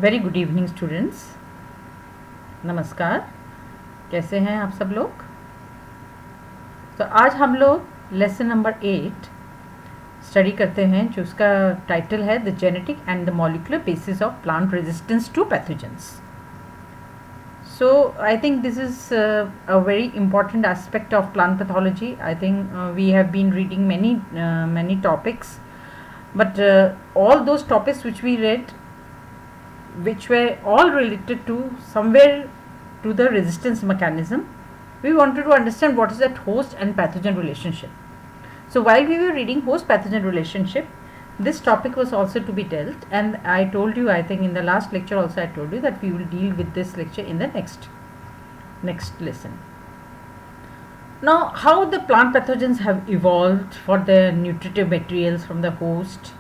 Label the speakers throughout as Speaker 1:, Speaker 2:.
Speaker 1: Very good evening students. नमस्कार। कैसे हैं आप सब लोग? तो आज हम लोग लेसन नंबर 8 स्टडी करते हैं, जो उसका टाइटल है the genetic and the molecular basis of plant resistance to pathogens. So I think this is a very important aspect of plant pathology. I think we have been reading many topics, but all those topics which we read, which were all related to somewhere to the resistance mechanism, we wanted to understand what is that host and pathogen relationship. So while we were reading host pathogen relationship, this topic was also to be dealt, and I told you, I think in the last lecture also I told you that we will deal with this lecture in the next lesson. Now, how the plant pathogens have evolved for the nutritive materials from the host,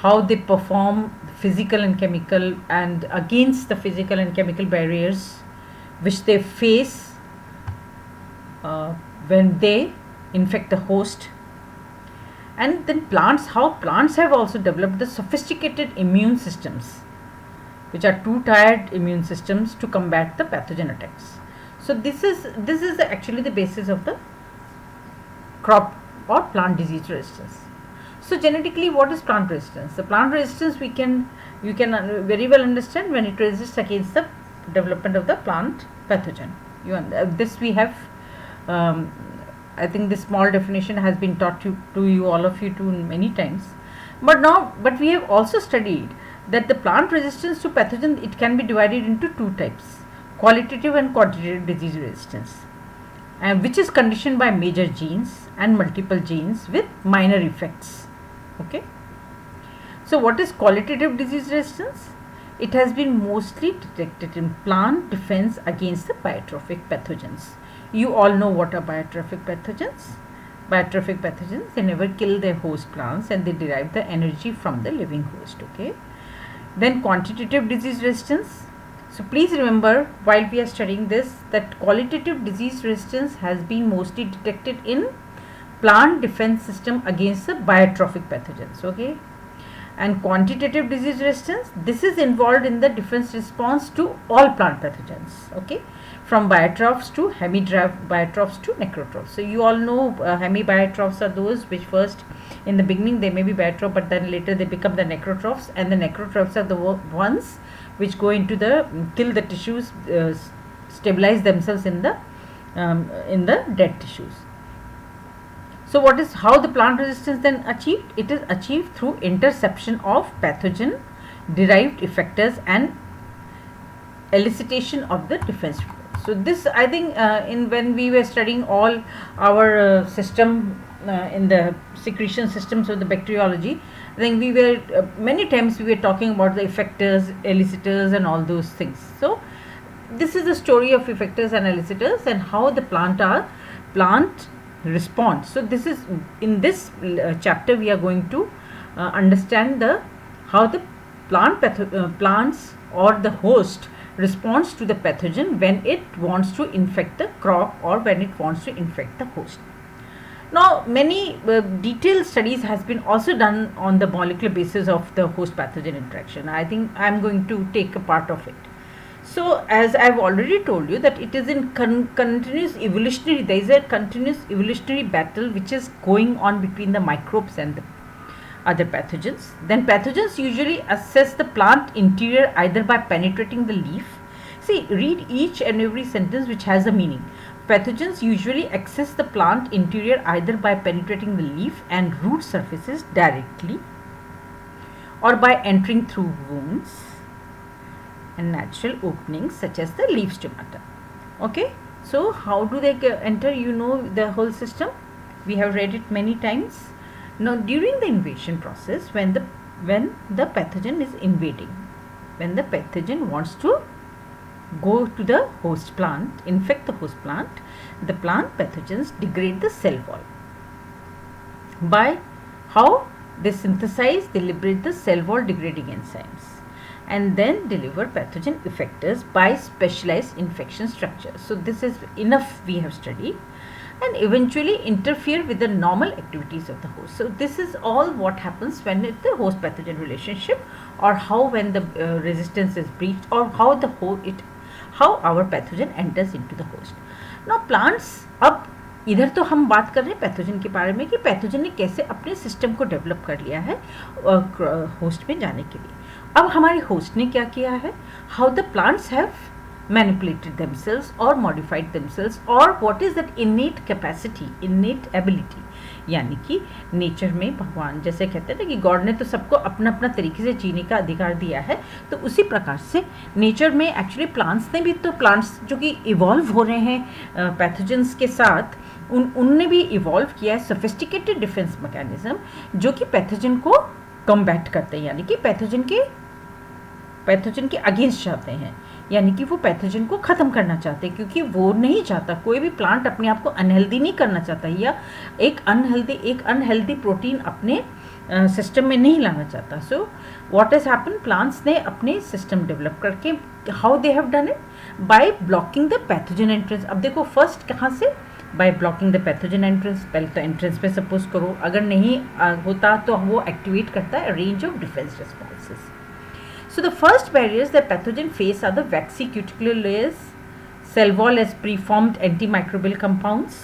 Speaker 1: how they perform physical and chemical and against the physical and chemical barriers which they face when they infect the host. And then how plants have also developed the sophisticated immune systems, which are two-tiered immune systems to combat the pathogen attacks. So this is actually the basis of the crop or plant disease resistance. So genetically, what is plant resistance? The plant resistance you can very well understand when it resists against the development of the plant pathogen. This we have. I think this small definition has been taught to you all of you many times. But we have also studied that the plant resistance to pathogen, it can be divided into two types: qualitative and quantitative disease resistance, and which is conditioned by major genes and multiple genes with minor effects. Okay. So what is qualitative disease resistance? It has been mostly detected in plant defense against the biotrophic pathogens. You all know what are biotrophic pathogens. Biotrophic pathogens, they never kill their host plants and they derive the energy from the living host. Okay. Then quantitative disease resistance. So please remember, while we are studying this, that qualitative disease resistance has been mostly detected in plant defense system against the biotrophic pathogens. Okay. And quantitative disease resistance, this is involved in the defense response to all plant pathogens. Okay. From biotrophs to hemibiotrophs to necrotrophs. So you all know hemibiotrophs are those which first in the beginning they may be biotroph, but then later they become the necrotrophs, and the necrotrophs are the ones which go into the kill the tissues, stabilize themselves in the dead tissues. So how the plant resistance then achieved? It is achieved through interception of pathogen derived effectors and elicitation of the defense. So this, I think, when we were studying all our system in the secretion systems of the bacteriology, I think we were many times we were talking about the effectors, elicitors, and all those things. So this is the story of effectors and elicitors and how the plant responds. So this is in this chapter we are going to understand how the plants or the host responds to the pathogen when it wants to infect the crop or when it wants to infect the host. Now, many detailed studies has been also done on the molecular basis of the host pathogen interaction. I think I am going to take a part of it. So, as I have already told you that it is in continuous evolutionary, there is a continuous evolutionary battle which is going on between the microbes and the other pathogens. Then pathogens usually assess the plant interior either by penetrating the leaf. See, read each and every sentence which has a meaning. Pathogens usually access the plant interior either by penetrating the leaf and root surfaces directly or by entering through wounds and natural openings such as the leaf stomata. Okay, so how do they enter? You know the whole system. We have read it many times. Now, during the invasion process, when the pathogen is invading, when the pathogen wants to go to the host plant, infect the host plant, the plant pathogens degrade the cell wall. By how? They synthesize, they liberate the cell wall degrading enzymes and then deliver pathogen effectors by specialized infection structures. So this is enough we have studied. and eventually interfere with the normal activities of the host. So this is all what happens when the host pathogen relationship, or how when the resistance is breached, or how our pathogen enters into the host. Now plants, अब इधर तो हम बात कर रहे हैं pathogen के बारे में कि पैथोजन ने कैसे अपने सिस्टम को डेवलप कर लिया है होस्ट में जाने के लिए. अब हमारे होस्ट ने क्या किया है, how the plants have manipulated themselves or modified themselves, or what is that innate capacity, innate ability. यानी कि नेचर में भगवान जैसे कहते हैं ना कि गॉड ने तो सबको अपना अपना तरीके से जीने का अधिकार दिया है, तो उसी प्रकार से नेचर में एक्चुअली प्लांट्स ने भी, तो प्लांट्स जो कि इवॉल्व हो रहे हैं पैथोजेंस के साथ, उनने भी इवॉल्व किया है सोफिस्टिकेटेड डिफेंस मैकेनिज्म जो कि पैथोजन को कम्बैट करते हैं, यानी कि पैथोजन के अगेंस्ट जाते हैं, यानी कि वो पैथोजन को ख़त्म करना चाहते हैं, क्योंकि वो नहीं चाहता, कोई भी प्लांट अपने आप को अनहेल्दी नहीं करना चाहता, या एक अनहेल्दी प्रोटीन अपने सिस्टम में नहीं लाना चाहता. So what has happen, plants ने अपने सिस्टम डेवलप करके, how they have done it, by blocking the pathogen entrance. अब देखो फर्स्ट कहाँ से, by blocking the pathogen entrance. पहले तो एंट्रेंस पे सपोज करो, अगर नहीं होता तो वो एक्टिवेट करता है range of defence responses. So the first barriers that pathogen face are the waxy cuticular layers, cell wall as preformed antimicrobial compounds.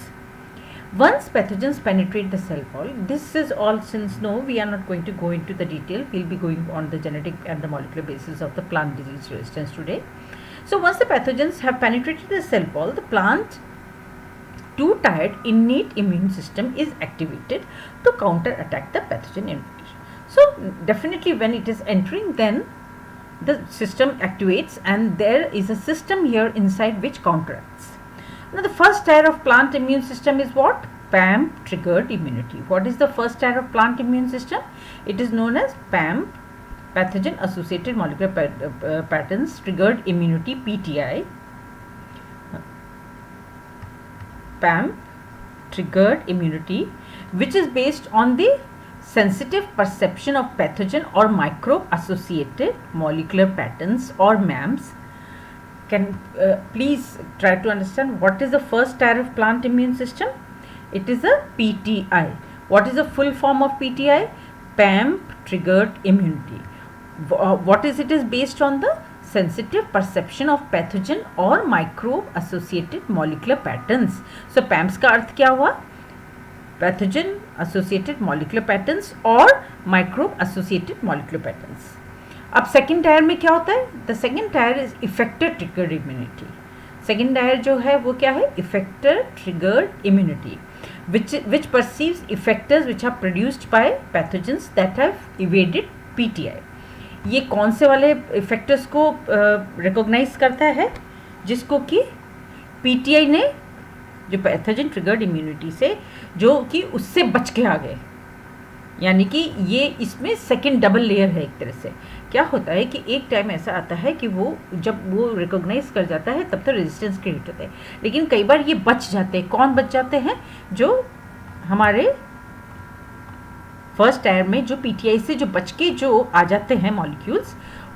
Speaker 1: Once pathogens penetrate the cell wall, this is all, since no, we are not going to go into the detail, we'll be going on the genetic and the molecular basis of the plant disease resistance today. So once the pathogens have penetrated the cell wall, the plant too tired innate immune system is activated to counter attack the pathogen infection. So definitely when it is entering, then the system activates, and there is a system here inside which counteracts. Now the first tier of plant immune system is what? PAM triggered immunity. What is the first tier of plant immune system? It is known as PAM, pathogen associated molecular patterns triggered immunity, PTI. PAM triggered immunity, which is based on the sensitive perception of pathogen or microbe associated molecular patterns, or MAMs. Can please try to understand what is the first tier of plant immune system? It is a PTI. What is the full form of PTI? PAM triggered immunity. What is it? Is based on the sensitive perception of pathogen or microbe associated molecular patterns. So PAMs का अर्थ क्या हुआ? Pathogen associated molecular patterns और microbe associated molecular patterns. अब second tyre में क्या होता है? The second tyre is effector triggered immunity. Second tyre जो है वो क्या है? Effector triggered immunity which perceives effectors which are produced by pathogens that have evaded PTI. ये कौन से वाले इफेक्टर्स को रिकॉग्नाइज करता है? जिसको कि PTI ने, जो पैथोजन ट्रिगर्ड इम्यूनिटी से, जो कि उससे बच के आ गए, यानी कि ये इसमें सेकंड डबल लेयर है. एक तरह से क्या होता है कि एक टाइम ऐसा आता है कि वो जब वो रिकॉग्नाइज कर जाता है तब तो रेजिस्टेंस क्रिएट होता है, लेकिन कई बार ये बच जाते हैं. कौन बच जाते हैं? जो हमारे फर्स्ट टायर में जो PTI से जो बच के जो आ जाते हैं मॉलिक्यूल्स,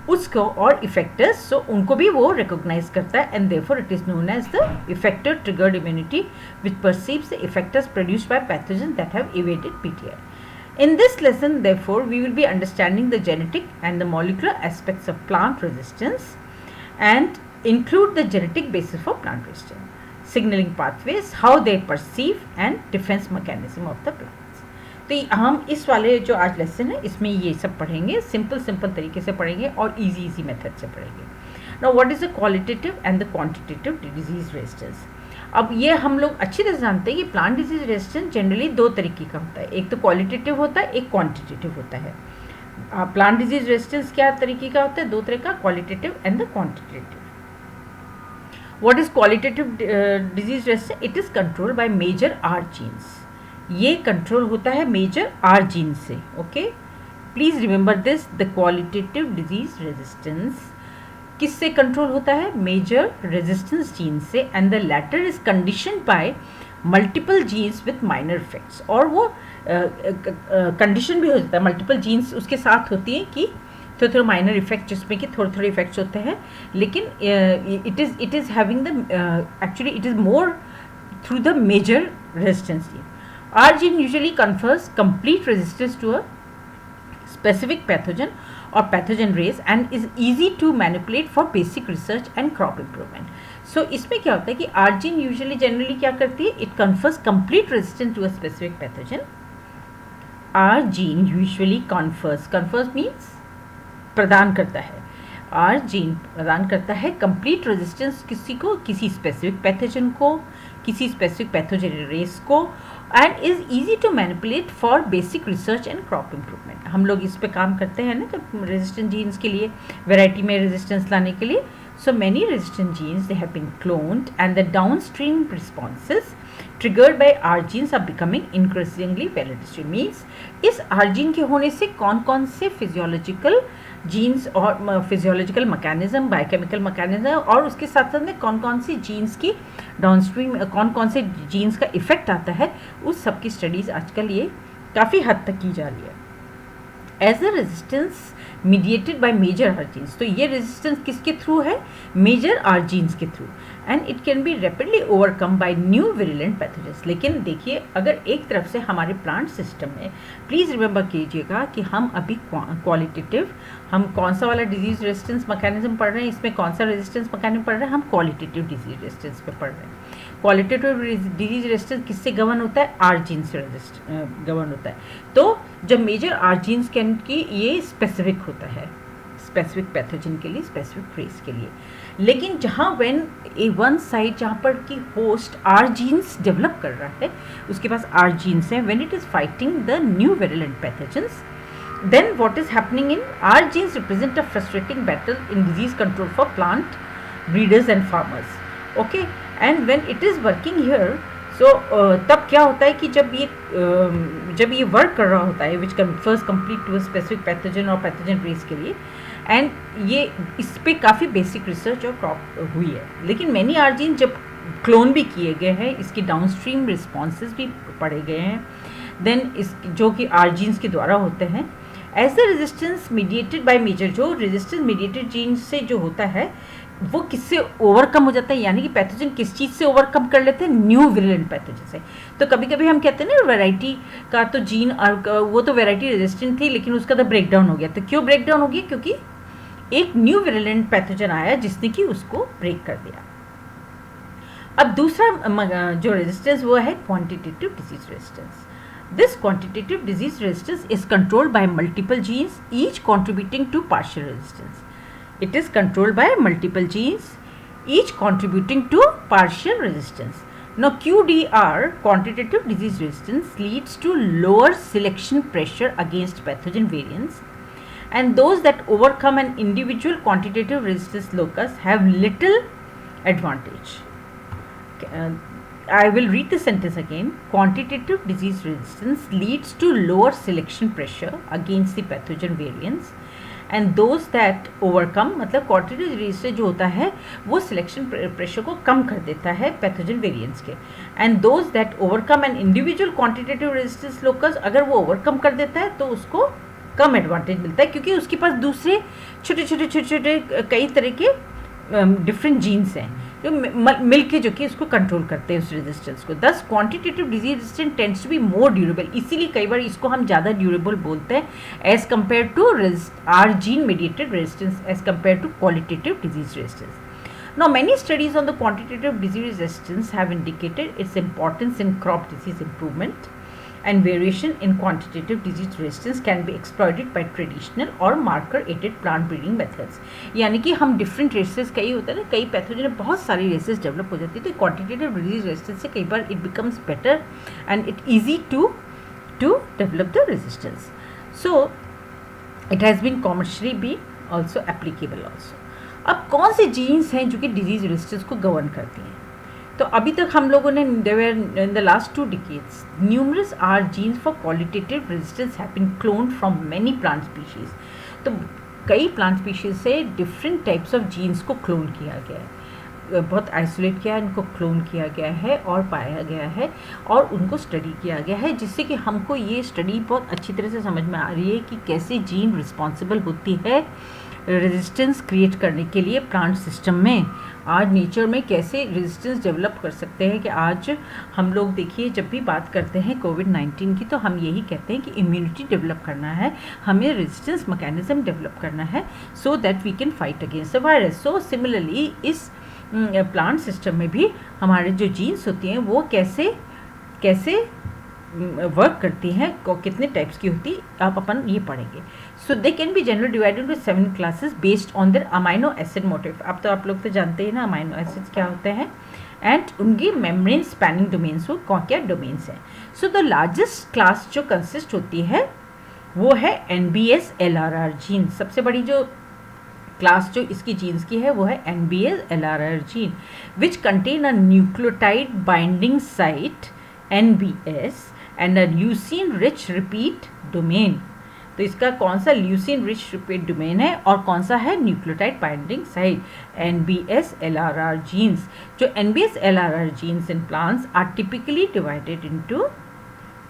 Speaker 1: उसको और इफेक्टर्स, सो उनको भी वो रिकॉग्नाइज करता है, and therefore it is known as the effector triggered immunity which perceives the effectors produced by pathogen that have evaded PTI. In this lesson, therefore, we will be understanding the genetic and the molecular aspects of plant resistance and include the genetic basis for plant resistance, signaling pathways, how they perceive, and defense mechanism of the plants. तो हम इस वाले जो आज lesson है इसमें ये सब पढ़ेंगे, सिंपल तरीके से पढ़ेंगे और इजी मेथड से पढ़ेंगे. Now what is the qualitative and the quantitative disease resistance. अब ये हम लोग अच्छी तरह जानते हैं कि प्लांट डिजीज रेजिस्टेंस जनरली दो तरीके का होता है, एक तो क्वालिटेटिव होता है, एक क्वांटिटेटिव होता है. प्लांट डिजीज रेजिस्टेंस क्या तरीके का होता है? दो तरह का, qualitative and the quantitative. What is qualitative disease resistance? It is controlled by major R genes. ये कंट्रोल होता है मेजर आर जीन से. Okay, please remember this. The qualitative disease resistance किससे कंट्रोल होता है? मेजर रेजिस्टेंस जीन से, and the latter is conditioned by multiple genes with minor effects. और वो कंडीशन भी हो जाता है, मल्टीपल जीन्स उसके साथ होती हैं कि थोड़े माइनर इफेक्ट, जिसमें कि थोड़े इफेक्ट्स होते हैं, लेकिन it is having the actually it is more through the major resistance gene. R gene usually confers complete resistance to a specific pathogen or pathogen race and is easy to manipulate for basic research and crop improvement. So इसमें क्या होता है कि R gene usually generally क्या करती है, it confers complete resistance to a specific pathogen. R gene usually confers means प्रदान करता है, R gene प्रदान करता है कंप्लीट रेजिस्टेंस किसी स्पेसिफिक पैथोजन को, किसी स्पेसिफिक पैथोजन रेस को, and is easy to manipulate for basic research and crop improvement. हम लोग इस पे काम करते हैं ना, जब रेजिस्टेंट जीन्स के लिए वेराइटी में रेजिस्टेंस लाने के लिए. So many resistant genes, they have been cloned and the downstream responses triggered by R genes are becoming increasingly well understood. Means इस R gene के होने से कौन कौन से फिजियोलॉजिकल जीन्स और फिजियोलॉजिकल मैकेनिज्म, बायोकेमिकल मैकेनिज्म और उसके साथ साथ में कौन कौन सी जीन्स की डाउनस्ट्रीम, कौन कौन से जीन्स का इफेक्ट आता है, उस सब की स्टडीज़ आजकल ये काफ़ी हद तक की जा रही है. As a resistance mediated by major R genes, तो ये रेजिस्टेंस किसके थ्रू है, मेजर आर जीन्स के through, and it can be rapidly overcome by new virulent pathogens. लेकिन देखिए, अगर एक तरफ से हमारे प्लांट सिस्टम में, प्लीज़ रिमेंबर कीजिएगा कि हम अभी क्वालिटेटिव, हम कौन सा वाला डिजीज रेजिस्टेंस मैकेनिज्म पढ़ रहे हैं, इसमें कौन सा रेजिस्टेंस मैकेनिज्म पढ़ रहे हैं, हम क्वालिटेटिव डिजीज रेजिस्टेंस पे पढ़ रहे हैं. क्वालिटेटिव डिजीज रेजिस्टेंस किससे गवर्न होता है, आर जीन से गवर्न होता है. तो जब मेजर आर जीन्स की ये स्पेसिफिक होता है, स्पेसिफिक पैथोजन के लिए, स्पेसिफिक रेस के लिए. लेकिन जहाँ व्हेन ए वन साइड जहाँ पर कि होस्ट आर जीन्स डेवलप कर रहा है, उसके पास आर जीन्स हैं, when it is fighting the new virulent pathogens, then what is happening in R genes represent a frustrating battle in disease control for plant breeders and farmers. Okay, and when it is working here, so तब क्या होता है कि जब ये work कर रहा होता है, which confers complete to a specific pathogen और pathogen race के लिए, एंड ये इस पे काफ़ी बेसिक रिसर्च और क्रॉप हुई है. लेकिन मैनी आर जीन जब क्लोन भी किए गए हैं, इसकी डाउनस्ट्रीम रिस्पॉन्सेज भी पढ़े गए हैं, देन इस जो कि आर जीन्स के द्वारा होते हैं. As the resistance mediated by major, जो रेजिस्टेंस मीडिएटेड जीन से जो होता है वो किससे ओवरकम हो जाता है, यानी कि पैथोजन किस चीज़ से ओवरकम कर लेते हैं, न्यू विरुलेंट पैथोजन से. तो कभी कभी हम कहते हैं ना, वैरायटी का तो जीन, वो तो वैरायटी रेजिस्टेंट थी लेकिन उसका तो ब्रेक डाउन हो गया. तो क्यों ब्रेक डाउन हो गया, क्योंकि एक न्यू विरुलेंट पैथोजन आया जिसने कि उसको ब्रेक कर दिया. अब दूसरा जो रेजिस्टेंस वो है quantitative disease resistance. This quantitative disease resistance is controlled by multiple genes, each contributing to partial resistance. It is controlled by multiple genes, each contributing to partial resistance. Now, QDR, quantitative disease resistance, leads to lower selection pressure against pathogen variants, and those that overcome an individual quantitative resistance locus have little advantage. I will read the sentence again. Quantitative disease resistance leads to lower selection pressure against the pathogen variants, and those that overcome, मतलब quantitative resistance जो होता है वो selection pressure को कम कर देता है pathogen variants के, and those that overcome an individual quantitative resistance locus, अगर वो overcome कर देता है तो उसको कम एडवांटेज मिलता है, क्योंकि उसके पास दूसरे छोटे छोटे कई तरह के डिफरेंट जीन्स हैं जो मिलके जो कि उसको कंट्रोल करते हैं उस रेजिस्टेंस को. Thus quantitative disease resistance tends to be more durable, इसीलिए कई बार इसको हम ज़्यादा ड्यूरेबल बोलते हैं as compare to R gene mediated resistance as compare to qualitative disease resistance. Now, many studies on the quantitative disease resistance have indicated its importance in crop disease improvement, and variation in quantitative disease resistance can be exploited by traditional or marker aided plant breeding methods. यानी कि हम different races, कई होता है ना, कई pathogen बहुत सारी रेसेस डेवलप हो जाती है, तो क्वांटिटेटिव डिजीज रेजिस्टेंस से कई बार it becomes better and it easy to develop the resistance. So it has been commercially be also applicable also. अब कौन से जीन्स हैं जो कि डिजीज रेजिस्टेंस को गवर्न करती हैं? तो अभी तक हम लोगों ने in the last 2 decades numerous R genes for qualitative resistance have been cloned from many plant species. तो कई प्लांट स्पीशीज से डिफरेंट टाइप्स ऑफ जीन्स को क्लोन किया गया है. बहुत आइसोलेट किया है, इनको क्लोन किया गया है और पाया गया है और उनको स्टडी किया गया है, जिससे कि हमको ये स्टडी बहुत अच्छी तरह से समझ में आ रही है कि कैसे जीन रिस्पॉन्सिबल होती है रेजिस्टेंस क्रिएट करने के लिए प्लांट सिस्टम में। आज नेचर में कैसे रेजिस्टेंस डेवलप कर सकते हैं कि आज हम लोग देखिए जब भी बात करते हैं कोविड-19 की तो हम यही कहते हैं कि इम्यूनिटी डेवलप करना है, हमें रेजिस्टेंस मैकेनिज्म डेवलप करना है so that we can fight against the virus. So similarly इस प्लांट सिस्टम में भी हमारे जो जीन्स होती हैं वो कैसे कैसे वर्क करती हैं, कितने टाइप्स की होती आप अपन ये पढ़ेंगे। So they can be generally divided into 7 classes based on their amino acid motif. अब तो आप लोग तो जानते हैं ना अमाइनो एसिड्स क्या होते हैं एंड उनकी मेम्ब्रेन स्पैनिंग डोमेन्स वो कौन क्या डोमेन्स हैं। सो द लार्जेस्ट क्लास जो कंसिस्ट होती है वो है NBS LRR जीन। सबसे बड़ी जो क्लास जो इसकी जीन्स की है वो है NBS LRR gene which contain a nucleotide binding site NBS and a leucine rich repeat domain. तो इसका कौन सा ल्यूसीन रिच रिपीट डोमेन है और कौन सा है nucleotide binding site NBS LRR genes. जो NBS LRR genes in plants are typically divided into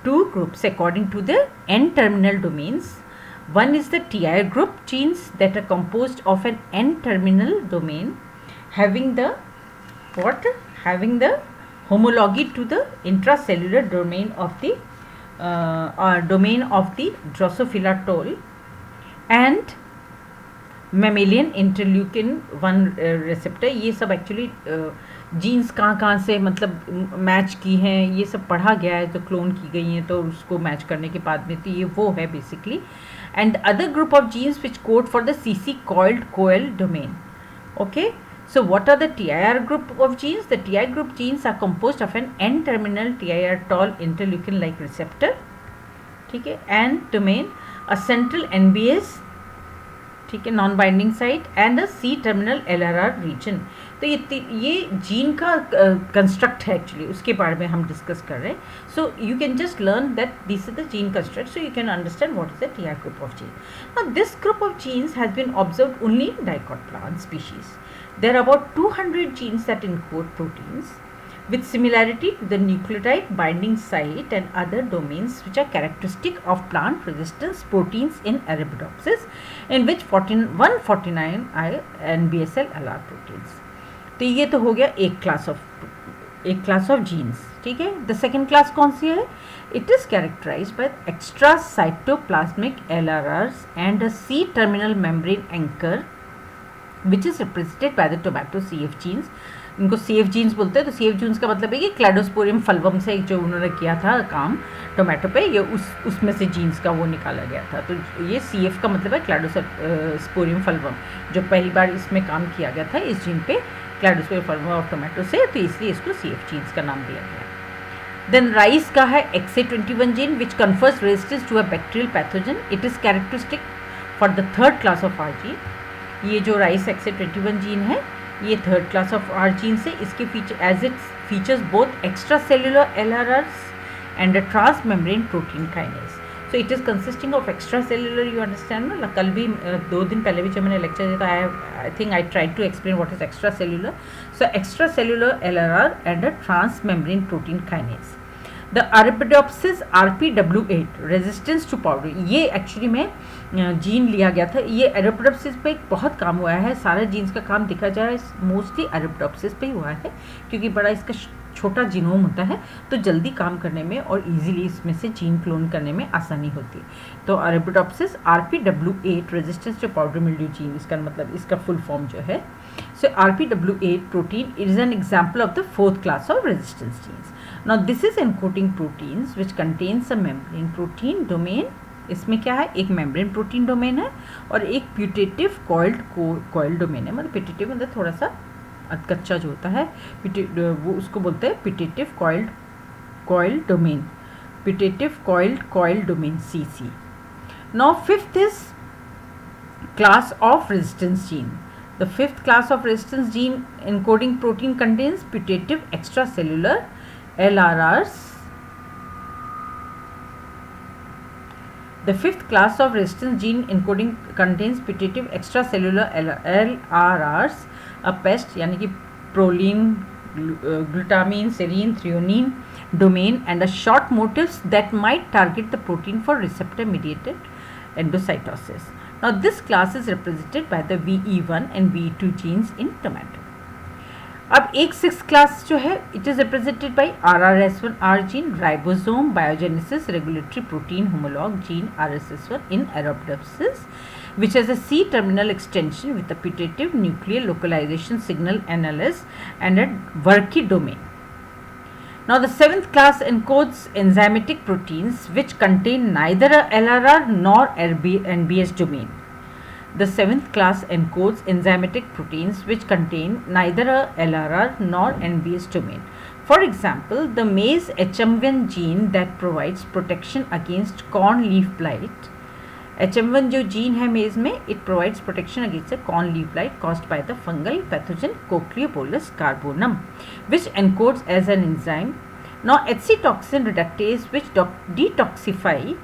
Speaker 1: 2 groups according to the N-terminal domains. One is the TI group genes that are composed of an N-terminal domain having the homology to the intracellular domain of the Drosophila toll and mammalian interleukin 1 receptor। ये सब actually jeans कहाँ से मतलब match की हैं ये सब पढ़ा गया है, तो क्लोन की गई हैं तो उसको मैच करने के बाद में तो ये वो है basically. And other group of genes which code for the CC coiled coil domain। Okay, so what are the TIR group of genes? The TI group genes are composed of an N-terminal TIR tall interleukin like receptor, ठीक है, and domain, a central NBS, ठीक है, non binding site and a C-terminal LRR region. तो ये gene का construct है actually, उसके बारे में हम डिस्कस कर रहे हैं। So you can just learn that this is the gene construct so you can understand what is the TI group of genes. Now this group of genes has been observed only in dicot plant species. There are about 200 genes that encode proteins with similarity to the nucleotide binding site and other domains which are characteristic of plant resistance proteins in Arabidopsis, in which 149 are NBSL LR proteins. तो ये तो हो गया एक class of jeans, ठीक है। The second class कौन सी है? It is characterized by extracytoplasmic LRRs and a C-terminal membrane anchor which is represented by the tomato CF genes। इनको CF जीन्स बोलते हैं। तो CF जीन्स का मतलब है कि क्लैडोस्पोरियम फल्वम से जो उन्होंने किया था काम टोमेटो पे, ये उसमें से जीन्स का वो निकाला गया था। तो ये CF का मतलब है क्लैडोस्पोरियम फल्वम, जो पहली बार इसमें काम किया गया था इस जीन पे क्लैडोस्पोरियम फल्वम ऑफ टोमेटो से, तो इसलिए इसको CF जीन्स का नाम दिया गया। देन राइस का है XA21 gene which confers resistance to a bacterial pathogen. It is characteristic for the third class of R gene. ये जो राइस XA21 जीन है ये third class of R gene से, इसके feature as it features both extracellular LRRs and a transmembrane protein kinase. So it is consisting of extracellular, you understand ना। कल भी 2 दिन पहले भी जब मैंने लेक्चर दिया था I think I try to explain what is extracellular. So extracellular LRR and a transmembrane protein kinase. The Arabidopsis RPW8 resistance to powder, ये एक्चुअली में जीन लिया गया था। ये अरेबिडोप्सिस पे बहुत काम हुआ है, सारे जीन्स का काम देखा जाए मोस्टली अरेबिडोप्सिस पे ही हुआ है, क्योंकि बड़ा इसका छोटा जीनोम होता है तो जल्दी काम करने में और इजीली इसमें से जीन क्लोन करने में आसानी होती है। तो Arabidopsis RPW8 resistance to powder mildew gene, इसका मतलब इसका फुल फॉर्म जो है। So RPW8 protein is an example of the 4th class of resistance genes. Now this is encoding proteins which contains a membrane protein domain। इसमें क्या है, एक membrane protein domain है और एक putative coiled domain है। मतलब putative मतलब थोड़ा सा कच्चा जो होता है वो उसको बोलते हैं putative coiled domain, putative coiled domain CC। Now 5th is class of resistance gene। The 5th class of resistance gene encoding protein contains putative extracellular LRRs। The 5th class of resistance gene encoding contains putative extracellular LRRs, a pest यानी कि proline, glutamine, serine, threonine domain, and a short motifs that might target the protein for receptor mediated endocytosis. Now this class is represented by the VE1 and VE2 genes in tomato. अब एक 6th class जो है, it is represented by RRS1R gene, ribosome, biogenesis, regulatory protein homologue gene RSS1 in Arabidopsis, which has a C-terminal extension with a putative nuclear localization signal NLS and a Wernicke domain. Now the 7th class encodes enzymatic proteins which contain neither a LRR nor NBS domain. The 7th class encodes enzymatic proteins which contain neither a LRR nor NBS domain. For example, the maize HM1 gene that provides protection against corn leaf blight. HM1 जो gene है maize में, it provides protection against the corn leaf blight caused by the fungal pathogen Cochleobolus carbonum, which encodes as an enzyme. Now HC toxin reductase which detoxify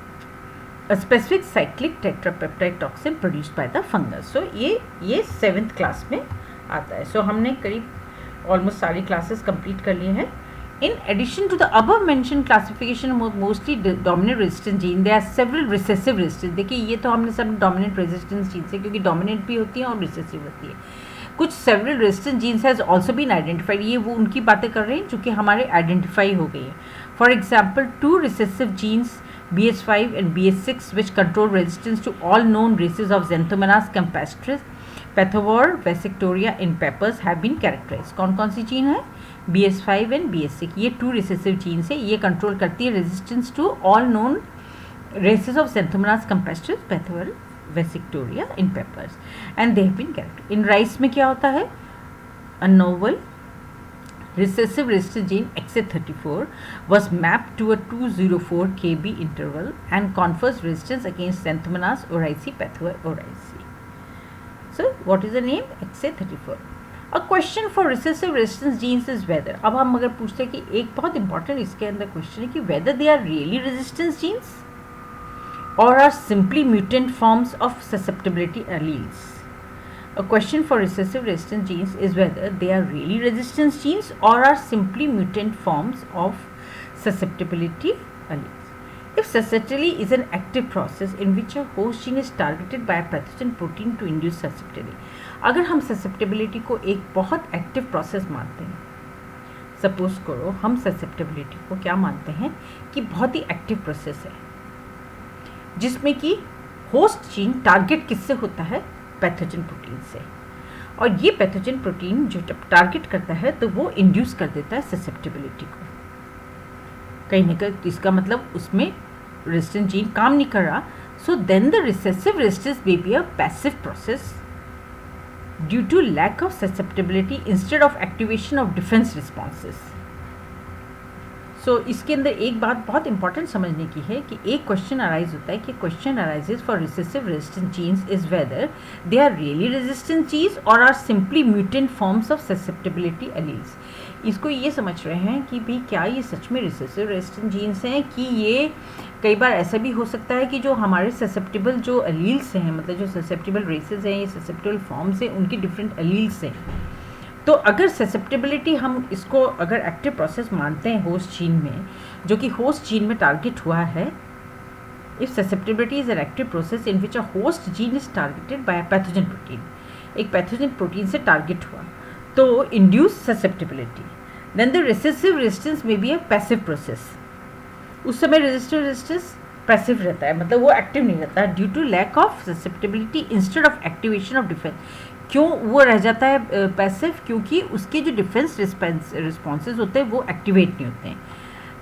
Speaker 1: a specific cyclic tetrapeptide toxin produced by the fungus. So ये 7th class में आता है. So हमने करीब almost सारी classes complete कर लिए हैं. In addition to the above mentioned classification of mostly dominant resistant gene, there are several recessive resistant. देखिए ये तो हमने सब dominant resistance genes है, क्योंकि dominant भी होती है और recessive होती है. कुछ several resistant genes has also been identified. ये वो उनकी बातें कर रहे हैं जो कि हमारे identify हो गई है. For example, 2 recessive genes BS5 and BS6 which control resistance to all known races of Xanthomonas campestris, Pathowar, Vesictoria in peppers have been characterized. कौन कौन सी जीन है? BS5 and BS6. ये 2 recessive genes है. ये control करती है resistance to all known races of Xanthomonas campestris, Pathowar, Vesictoria in peppers, and they have been characterized. In rice में क्या होता है? A novel recessive resistant gene XA34 was mapped to a 204 kb interval and confers resistance against Xanthomonas oryzae, Pathowar oryzae. So what is the name? XA34. A question for recessive resistance genes is whether, अब हम अगर पूछते हैं कि एक बहुत important इसके अंदर क्वेश्चन है कि whether they are really resistance genes or are simply mutant forms of susceptibility alleles. A question for recessive resistant genes is whether they are really resistance genes or are simply mutant forms of susceptibility alleles. If susceptibility is an active process in which a host gene is targeted by a pathogen protein to induce susceptibility, अगर हम susceptibility को एक बहुत active process मानते हैं, suppose करो हम susceptibility को क्या मानते हैं कि बहुत ही एक्टिव प्रोसेस है जिसमें कि होस्ट जीन टारगेट किससे होता है? पैथोजन प्रोटीन से, और ये पैथोजन प्रोटीन जो टारगेट करता है तो वो इंड्यूस कर देता है ससेप्टिबिलिटी को. कहीं ना कहीं इसका मतलब उसमें रेजिस्टेंट जीन काम नहीं कर रहा. So then the recessive resistance may be a passive process due to lack of susceptibility instead of activation of defence responses. So इसके अंदर एक बात बहुत इंपॉर्टेंट समझने की है कि एक क्वेश्चन अराइज होता है कि question arises for recessive resistant genes is whether they are really resistant genes or are simply mutant forms of susceptibility alleles. इसको ये समझ रहे हैं कि भाई क्या ये सच में रिसेसिव रेजिस्टेंट जीन्स हैं, कि ये कई बार ऐसा भी हो सकता है कि जो हमारे ससेप्टिबल जो एलील्स हैं, मतलब जो ससेप्टिबल रेसेस हैं, ये ससेप्टिबल फॉर्म्स हैं, उनकी डिफरेंट एलील्स हैं. तो अगर ससेप्टिबिलिटी हम इसको अगर एक्टिव प्रोसेस मानते हैं होस्ट जीन में, जो कि होस्ट जीन में टारगेट हुआ है, if susceptibility is an active process in which a host gene is targeted by a pathogen protein, एक पैथोजन प्रोटीन से टारगेट हुआ तो induce susceptibility, then the recessive resistance may be a passive process. उस समय resistance passive रहता है, मतलब वो एक्टिव नहीं रहता due to lack of susceptibility instead of activation of defence. क्यों वो रह जाता है पैसिव? क्योंकि उसके जो डिफेंस रिस्पॉन्सेज होते हैं वो एक्टिवेट नहीं होते हैं.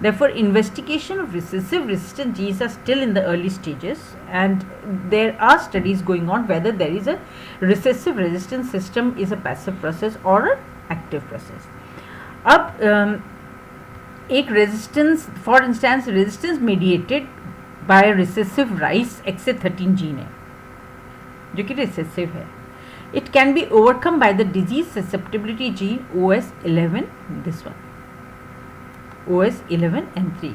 Speaker 1: Therefore, investigation of recessive resistant genes are still in the early stages, and there are studies going on whether there is a recessive resistance system is a passive process or an active process. अब एक resistance, for instance resistance mediated bye recessive rice XA13 gene है जो कि recessive है. It can be overcome by the disease susceptibility gene OS11, this one, OS11 and 3.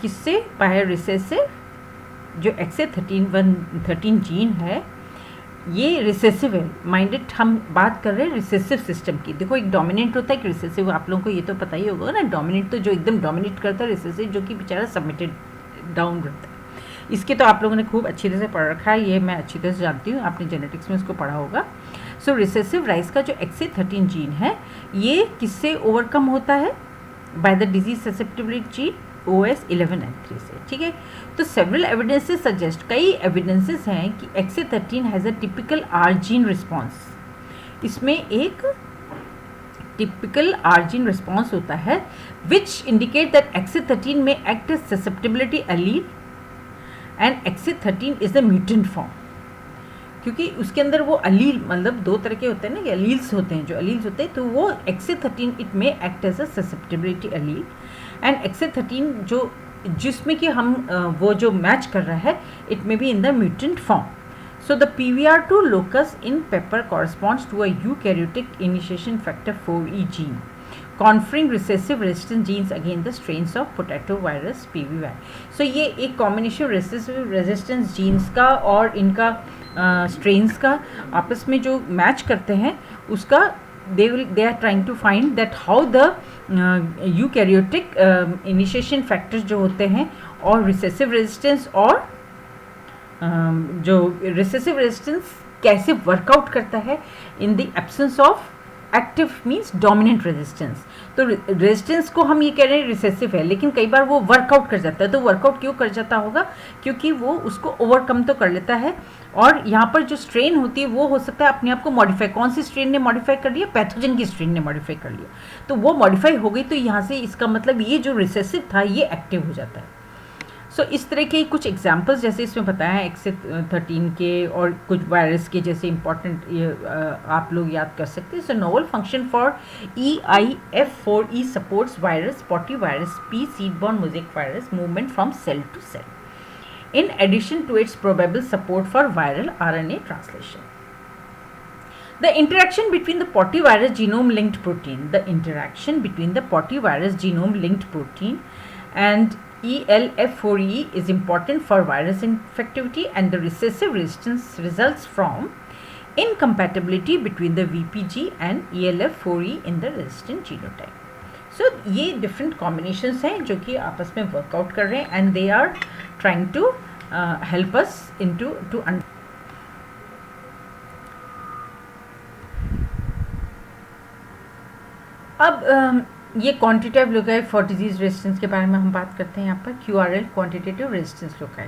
Speaker 1: किससे? by recessive जो XA13 gene है ये रिसेसिव है माइंडेड, हम बात कर रहे हैं रिसेसिव सिस्टम की। देखो एक डोमिनेंट होता है, एक रिसेसिव, आप लोगों को ये तो पता ही होगा ना। डोमिनेंट तो जो एकदम डोमिनेट करता है, रिसेसिव जो कि बेचारा सबमिटेड डाउन रहता है। इसके तो आप लोगों ने खूब अच्छी तरह से पढ़ रखा है, ये मैं अच्छी तरह से जानती हूँ, आपने जेनेटिक्स में इसको पढ़ा होगा। सो रिसेसिव राइस का जो XA13 जीन है, ये किससे ओवरकम होता है? By the disease susceptibility gene OS11N3 से, ठीक है। तो सेवरल एविडेंसेस सजेस्ट, कई एविडेंसेस हैं कि XA13 has a typical R gene response. इसमें एक टिपिकल R जीन रिस्पॉन्स होता है which indicate that XA13 may act as susceptibility allele and XA13 is the mutant form, क्योंकि उसके अंदर वो अलील, मतलब दो तरह के होते हैं ना, कि अलील्स होते हैं, जो अलील्स होते हैं, तो वो XA13 it may act as a susceptibility allele and XA13 जो जिसमें कि हम वो जो मैच कर रहा है, इट में be in the mutant form. So the PVR2 locus in pepper corresponds to a eukaryotic initiation factor 4E gene, conferring recessive resistance genes against the strains of potato virus PVY. So ये एक combination recessive resistance genes का और इनका strains का आपस में जो match करते हैं, उसका they are trying to find that how the eukaryotic initiation factors जो होते हैं और recessive resistance और जो रिसेसिव रेजिस्टेंस कैसे वर्कआउट करता है in the absence of active means dominant resistance. तो रेजिस्टेंस को हम ये कह रहे हैं रिसेसिव है, लेकिन कई बार वो वर्कआउट कर जाता है. तो वर्कआउट क्यों कर जाता होगा? क्योंकि वो उसको ओवरकम तो कर लेता है, और यहाँ पर जो स्ट्रेन होती है वो हो सकता है अपने आप को मॉडिफाई. कौन सी स्ट्रेन ने मॉडिफाई कर लिया? पैथोजन की स्ट्रेन ने मॉडिफाई कर लिया, तो वो मॉडिफाई हो गई. तो यहाँ से इसका मतलब ये जो रिसेसिव था ये एक्टिव हो जाता है. सो इस तरह के कुछ एग्जाम्पल्स जैसे इसमें बताया है XA13 के और कुछ वायरस के जैसे इंपॉर्टेंट आप लोग याद कर सकते हैं. So novel function for EIF4E supports virus poty virus P seed borne mosaic virus movement from cell to cell in addition to its probable support for viral RNA translation. The interaction between the potyvirus genome linked protein, the interaction between the potyvirus genome linked protein and ELF4E is important for virus infectivity, and the recessive resistance results from incompatibility between the VPG and ELF4E in the resistant genotype. So ये different combinations हैं जो कि आपस में workout कर रहे हैं, and they are trying to help us into to अब ये quantitative loci for disease resistance के बारे में हम बात करते हैं यहाँ पर. QRL क्वांटिटेटिव रेजिस्टेंस लोकाई,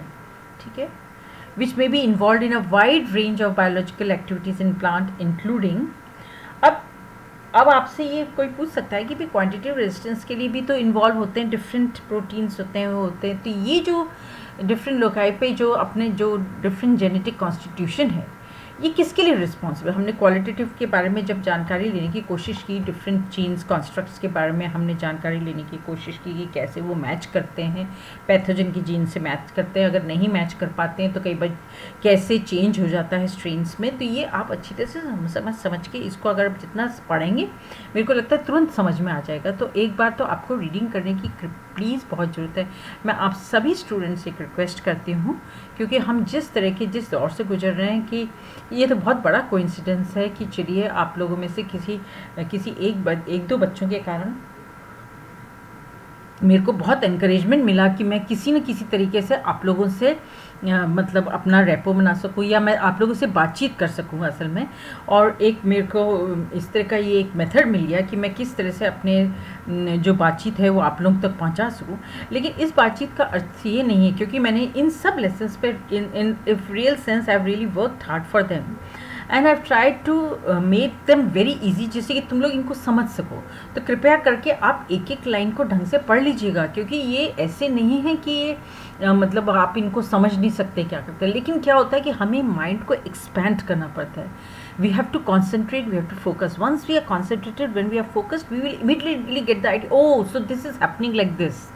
Speaker 1: ठीक है, which may be involve in a wide range of biological activities in plant including. अब आपसे ये कोई पूछ सकता है कि भाई क्वांटिटेटिव रेजिस्टेंस के लिए भी तो इन्वॉल्व होते हैं, डिफरेंट प्रोटीन्स होते हैं, वो होते हैं. तो ये जो डिफरेंट लोकाई पे जो अपने जो डिफरेंट जेनेटिक कॉन्स्टिट्यूशन है, ये किसके लिए रिस्पॉन्सिबल? हमने क्वालिटेटिव के बारे में जब जानकारी लेने की कोशिश की, डिफरेंट जीन्स कॉन्स्ट्रक्ट्स के बारे में हमने जानकारी लेने की कोशिश की कि कैसे वो मैच करते हैं, पैथोजन की जीन से मैच करते हैं, अगर नहीं मैच कर पाते हैं तो कई बार कैसे चेंज हो जाता है स्ट्रेन्स में. तो ये आप अच्छी तरह से समझ के इसको अगर आप जितना पढ़ेंगे, मेरे को लगता है तुरंत समझ में आ जाएगा. तो एक बार तो आपको रीडिंग करने की प्लीज़ बहुत ज़रूरत है. मैं आप सभी स्टूडेंट्स से एक रिक्वेस्ट करती हूँ, क्योंकि हम जिस दौर से गुजर रहे हैं कि ये तो बहुत बड़ा कोइंसिडेंस है कि चलिए आप लोगों में से किसी एक दो बच्चों के कारण मेरे को बहुत एनकरेजमेंट मिला कि मैं किसी न किसी तरीके से आप लोगों से मतलब अपना रेपो बना सकूँ, या मैं आप लोगों से बातचीत कर सकूँ असल में. और एक मेरे को इस तरह का ये एक मेथड मिल गया कि मैं किस तरह से अपने जो बातचीत है वो आप लोगों तक पहुँचा सकूँ. लेकिन इस बातचीत का अर्थ ये नहीं है, क्योंकि मैंने इन सब लेसन्स पे in if real sense I have really worked hard for them and I have tried to make them very easy, जिससे कि तुम लोग इनको समझ सको. तो कृपया करके आप एक एक लाइन को ढंग से पढ़ लीजिएगा, क्योंकि ये ऐसे नहीं है कि ये मतलब आप इनको समझ नहीं सकते क्या करते हैं. लेकिन क्या होता है कि हमें माइंड को एक्सपैंड करना पड़ता है. We have to concentrate, we have to focus. Once we are concentrated, when we are focused, we will immediately get the idea, oh so this is happening like this.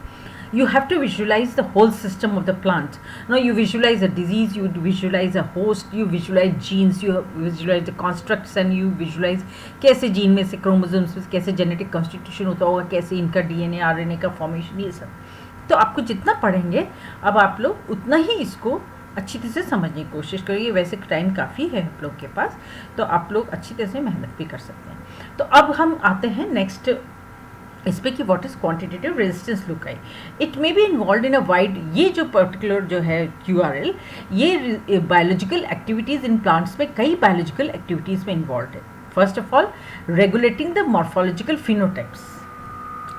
Speaker 1: You have to visualize the whole system of the plant. Now you visualize a disease, you visualize a host, you visualize genes, you visualize the constructs, and you visualize कैसे gene में से chromosomes में कैसे genetic constitution होता होगा, कैसे इनका DNA RNA का फॉर्मेशन, ये सब. तो आपको जितना पढ़ेंगे अब आप लोग उतना ही इसको अच्छी तरह से समझने की कोशिश करिए। वैसे टाइम काफ़ी है आप लोग के पास, तो आप लोग अच्छी तरह से मेहनत भी कर सकते हैं। तो अब हम आते हैं नेक्स्ट इस पे कि व्हाट इज़ क्वांटिटेटिव रेजिस्टेंस लुकाई। It may be involve in a wide, ये जो पर्टिकुलर जो है QRL, ये बायोलॉजिकल एक्टिविटीज़ इन प्लांट्स में कई बायोलॉजिकल एक्टिविटीज़ में इन्वॉल्व है। First of all regulating the morphological phenotypes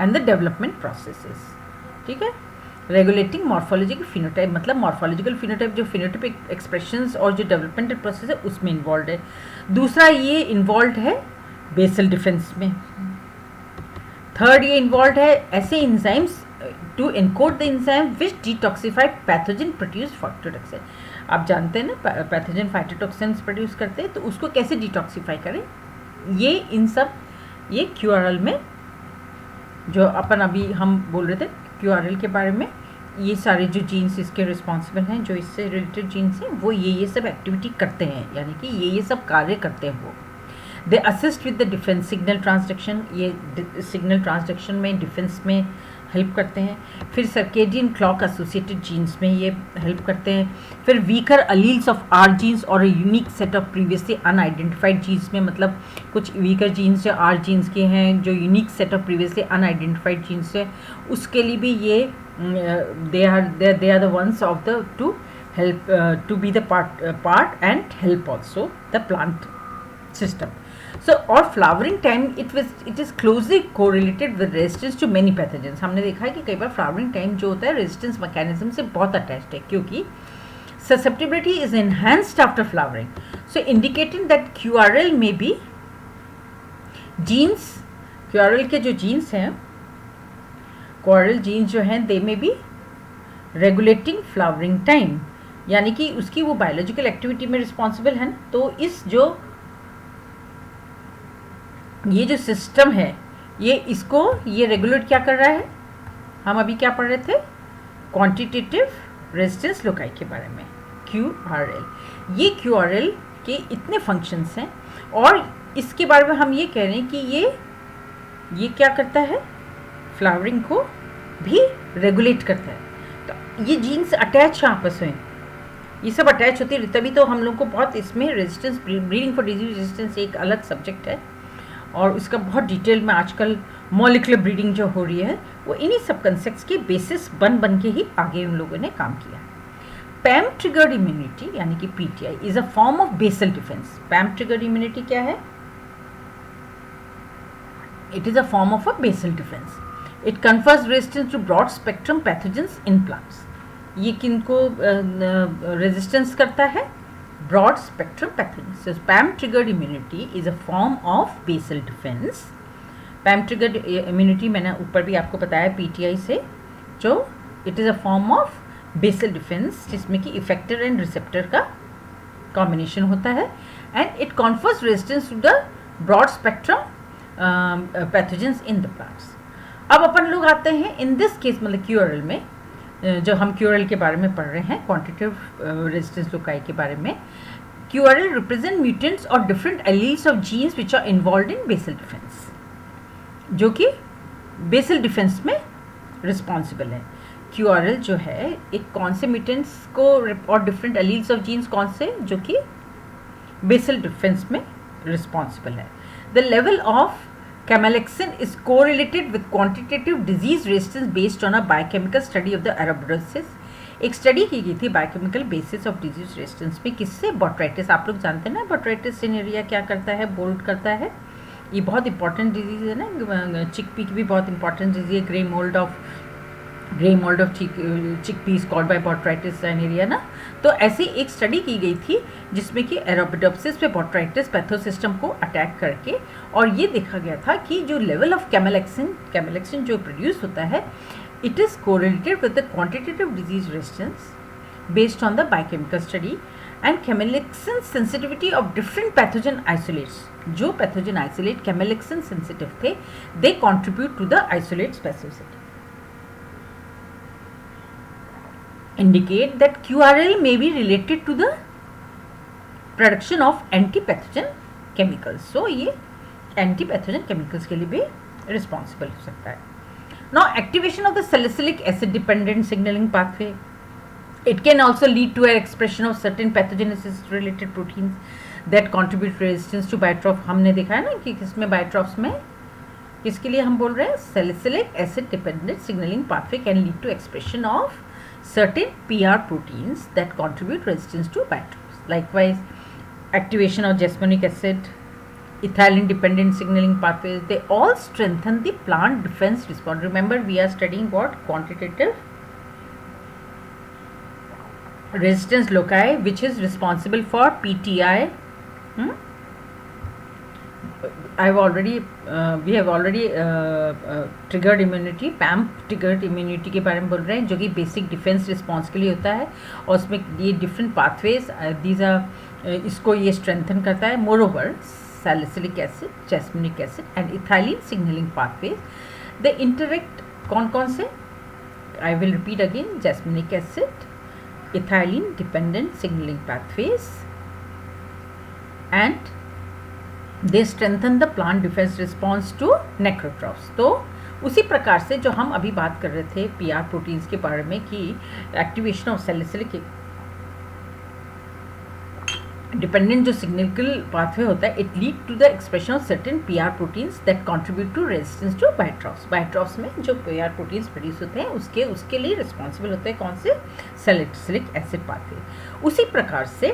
Speaker 1: and the development processes. ठीक है, रेगुलेटिंग मॉर्फोलॉजिकल फिनोटाइप मतलब मॉर्फोलॉजिकल फिनोटाइप जो फिनोटाइपिक एक्सप्रेशंस और जो डेवलपमेंटल प्रोसेस है उसमें इन्वॉल्व है। दूसरा ये इन्वॉल्व है बेसल डिफेंस में। थर्ड ये इन्वॉल्व है ऐसे enzymes to encode the enzyme which detoxify pathogen produce phytotoxin. आप जानते हैं ना पैथोजन फाइटोटॉक्सिन्स प्रोड्यूस करते हैं, तो उसको कैसे डिटॉक्सिफाई करें, ये इन सब ये QRL में जो अपन अभी हम बोल रहे थे QRL के बारे में, ये सारे जो जीन्स इसके रिस्पॉन्सिबल हैं, जो इससे रिलेटेड जीन्स हैं, वो ये सब एक्टिविटी करते हैं, यानी कि ये सब कार्य करते हैं वो। They assist with the defence signal transduction, ये सिग्नल ट्रांसडक्शन में डिफेंस में हेल्प करते हैं। फिर सर्केडियन क्लॉक एसोसिएटेड जीन्स में ये हेल्प करते हैं। फिर weaker alleles of R genes और a unique set of previously unidentified genes में, मतलब कुछ वीकर जीन्स जो आर जीन्स के हैं, जो unique set of previously unidentified genes है, उसके लिए भी ये they are the ones of the two help to be the part and help also the plant system. So और flowering time it is closely correlated with resistance to many pathogens। हमने देखा है कि कई बार flowering time जो होता है resistance mechanism से बहुत attached है, क्योंकि susceptibility is enhanced after flowering, so indicating that QRL may be genes, QRL के जो genes हैं, QRL genes जो हैं they may be regulating flowering time, यानी कि उसकी वो biological activity में responsible है ना। तो इस जो ये जो सिस्टम है ये इसको ये रेगुलेट क्या कर रहा है, हम अभी क्या पढ़ रहे थे क्वांटिटेटिव रेजिस्टेंस लोकाई के बारे में, QRL। ये QRL के इतने फंक्शंस हैं और इसके बारे में हम ये कह रहे हैं कि ये क्या करता है, फ्लावरिंग को भी रेगुलेट करता है। तो ये जीन्स अटैच हैं आपस में, ये सब अटैच होती है, तभी तो हम लोग को बहुत इसमें resistance, breeding for disease resistance एक अलग सब्जेक्ट है और इसका बहुत डिटेल में आजकल मॉलिक्यूलर ब्रीडिंग जो हो रही है वो इन्हीं सब कंसेप्ट्स के बेसिस बन के ही आगे उन लोगों ने काम किया। पैम ट्रिगर्ड इम्यूनिटी यानी कि PTI is a form of basal defence. PAMP triggered immunity क्या है, it is a form of a basal defence. It confers resistance to broad spectrum pathogens in plants. ये किनको रेजिस्टेंस करता है, broad spectrum pathogens. So PAM triggered immunity is a form of basal defense. PAM triggered immunity मैंने ऊपर भी आपको बताया PTI से, जो it is a form of basal defense जिसमें कि effector and receptor का combination होता है and it confers resistance to the broad spectrum pathogens in the plants. अब अपन लोग आते हैं in this case मतलब QRL में, जो हम QRL के बारे में पढ़ रहे हैं, क्वांटिटेटिव रेजिस्टेंस लोकाई के बारे में। QRL रिप्रेजेंट म्यूटेंट्स और different alleles of genes which are involve in basal defence, जो कि बेसल डिफेंस में रिस्पॉन्सिबल है। QRL जो है एक कौन से म्यूटेंट्स को और डिफरेंट एलील्स ऑफ जीन्स कौन से, जो कि बेसल डिफेंस में रिस्पॉन्सिबल है। The level of Camelexin is correlated with quantitative disease resistance based on a biochemical study of the Arabidopsis। एक स्टडी की गई थी biochemical basis of disease resistance में, किससे, बोट्राइटिस। आप लोग जानते हैं ना बोट्राइटिस सिनेरिया क्या करता है, बोल्ट करता है, ये बहुत इंपॉर्टेंट डिजीज है ना। चिकपी की भी बहुत इंपॉर्टेंट डिजीज है, grey mould of chickpeas called by botrytis सिनेरिया ना। तो ऐसी एक स्टडी की गई थी जिसमें कि एराबिडोप्सिस पे बोट्राइटिस पैथोसिस्टम को अटैक करके, और ये देखा गया था कि जो लेवल ऑफ कैमेलेक्सिन जो प्रोड्यूस होता है, it is correlated with the quantitative disease resistance based on the biochemical study and camalexin sensitivity of different pathogen isolates. जो पैथोजन आइसोलेट कैमेलेक्सिन सेंसिटिव थे, they contribute to the isolate specificity. Indicate that QRL may be related to the production of anti-pathogen chemicals. So ये anti-pathogen chemicals के लिए भी responsible हो सकता है। Now activation of the salicylic acid dependent signaling pathway It can also lead to an expression of certain pathogenesis related proteins that contribute resistance to biotroph. हमने देखा है ना कि किसमें बायोट्रॉफ्स में किसके लिए हम बोल रहे हैं, salicylic acid dependent signaling pathway can lead to expression of certain PR proteins that contribute resistance to biotroph. Likewise, activation of jasmonic acid, ethylene dependent signaling pathways, they all strengthen the plant defense response. Remember, we are studying what? Quantitative resistance loci, which is responsible for PTI. We have already triggered immunity, PAMP triggered immunity के बारे में बोल रहे हैं, जो कि basic defence response के लिए होता है, और उसमें ये डिफरेंट पाथवेज दीज आर, इसको ये स्ट्रेंथन करता है. Moreover salicylic acid, jasmonic acid and ethylene signalling pathways, they interact कौन कौन से? I will repeat again, jasmonic acid, ethylene dependent signaling pathways, and they strengthen the plant defense response to necrotrophs. तो उसी प्रकार से जो हम अभी बात कर रहे थे PR प्रोटीन्स के बारे में कि एक्टिवेशन ऑफ सैलिसिलिक डिपेंडेंट जो सिग्नल पाथवे होता है, it lead to the expression of certain PR proteins that contribute to resistance to biotrophs. Biotrophs में जो PR प्रोटीन्स प्रोड्यूस होते हैं उसके लिए रिस्पॉन्सिबल होते हैं कौन से? Salicylic acid pathway. उसी प्रकार से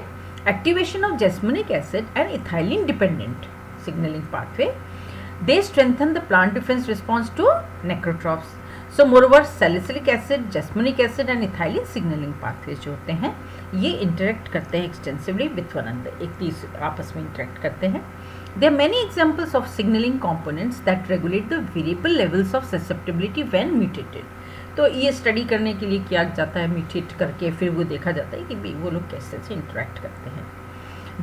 Speaker 1: activation of jasmonic acid and ethylene dependent signalling pathway, they strengthen the plant defence response to necrotrophs. So moreover salicylic acid, jasmonic acid and ethylene signalling pathways जो होते हैं ये इंटरेक्ट करते हैं extensively with one another, एक तीस आपस में इंटरेक्ट करते हैं. There are many examples of signalling components that regulate the variable levels of susceptibility when mutated. तो ये स्टडी करने के लिए किया जाता है, म्यूटेट करके फिर वो देखा जाता है कि वो लोग कैसे से इंटरेक्ट करते हैं.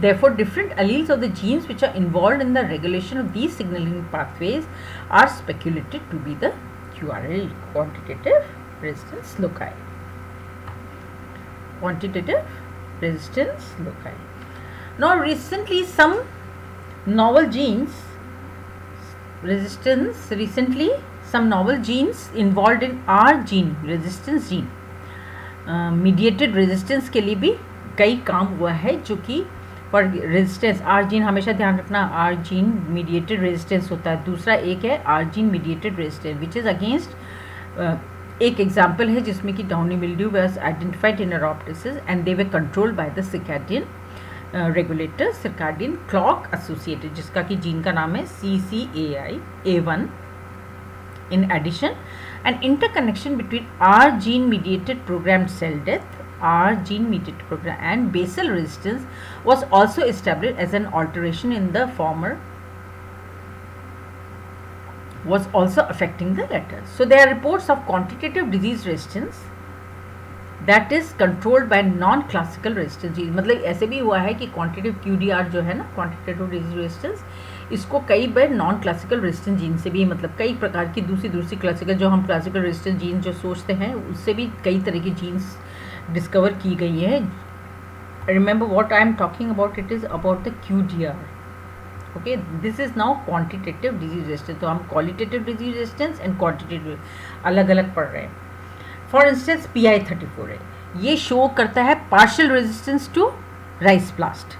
Speaker 1: Therefore, different alleles of the genes which are involved in the regulation of these signaling pathways are speculated to be the QRL, quantitative resistance loci. Quantitative resistance loci. Now, recently some novel genes involved in R gene resistance gene mediated resistance के लिए भी कई काम हुआ है, जो कि for resistance R gene, हमेशा ध्यान रखना आर जीन मीडिएटेड रेजिस्टेंस होता है. दूसरा एक है R gene mediated resistance which is against. एक एग्जांपल है जिसमें कि downy mildew was identified in Arabidopsis and they were controlled by the circadian regulator, circadian clock associated, जिसका कि जीन का नाम है CCAI-A1. In addition, an interconnection between R gene mediated programmed cell death, R gene mediated program and basal resistance was also established as an alteration in the former was also affecting the latter. So there are reports of quantitative disease resistance that is controlled by non-classical resistance genes. मतलब ऐसे भी हुआ है कि quantitative QDR जो है ना, quantitative disease resistance, इसको कई बार नॉन क्लासिकल रेजिस्टेंस जीन से भी, मतलब कई प्रकार की दूसरी क्लासिकल, जो हम क्लासिकल रेजिस्टेंस जीन जो सोचते हैं उससे भी कई तरह की जीन्स डिस्कवर की गई है. Remember what I am talking about, it is about the QDR. Okay, this is now quantitative disease resistance. तो हम qualitative disease resistance and quantitative अलग अलग पढ़ रहे हैं. फॉर इंस्टेंस PI34 है, ये शो करता है partial resistance to rice blast.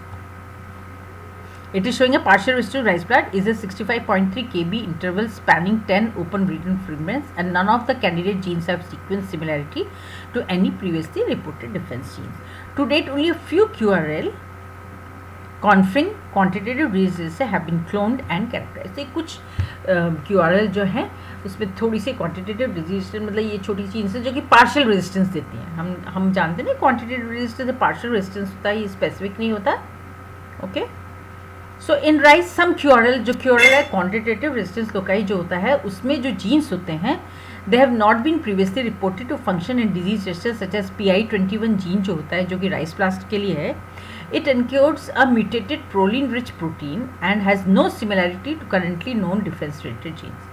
Speaker 1: It is showing a partial resistance to rice plant is a 65.3 kb interval spanning 10 open written fragments, and none of the candidate genes have sequence similarity to any previously reported defense genes. To date, only a few QRL conferring quantitative diseases have been cloned and characterized. तो कुछ QRL जो है उसमें थोड़ी सी quantitative disease, मतलब ये छोटी चीज़ है जो कि पार्शियल रेजिस्टेंस देती हैं. हम जानते हैं क्वांटिटेटिव रेजिस्टेंस पार्शियल रेजिस्टेंस होता है, ये स्पेसिफिक नहीं होता. Okay, so in rice some QRL, जो QRL है क्वांटिटेटिव रेजिस्टेंस लोकाई जो होता है, उसमें जो जीन्स होते हैं they have not been previously reported to function in disease resistance such as PI21 gene जो होता है, जो कि राइस ब्लास्ट के लिए है. It encodes a mutated proline rich protein and has no similarity to currently known defence related genes.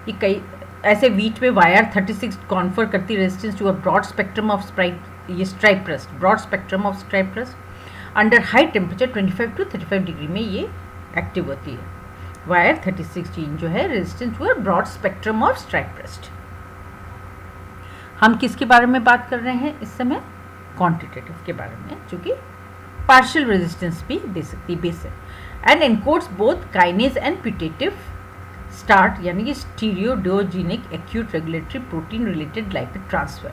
Speaker 1: ये कई ऐसे वीट में YR36 कॉन्फर करती resistance to a broad spectrum of stripe rust, broad spectrum of stripe rust under high temperature 25 to 35 degree में ये active होती है. YR36 gene जो है resistance to a broad spectrum of stripe rust. हम किसके बारे में बात कर रहे हैं इस समय? क्वांटिटेटिव के बारे में, जो कि पार्शियल रेजिस्टेंस भी दे सकती है basic, and encodes both kinase and putative START यानी कि steroidogenic acute regulatory protein related lipid transfer.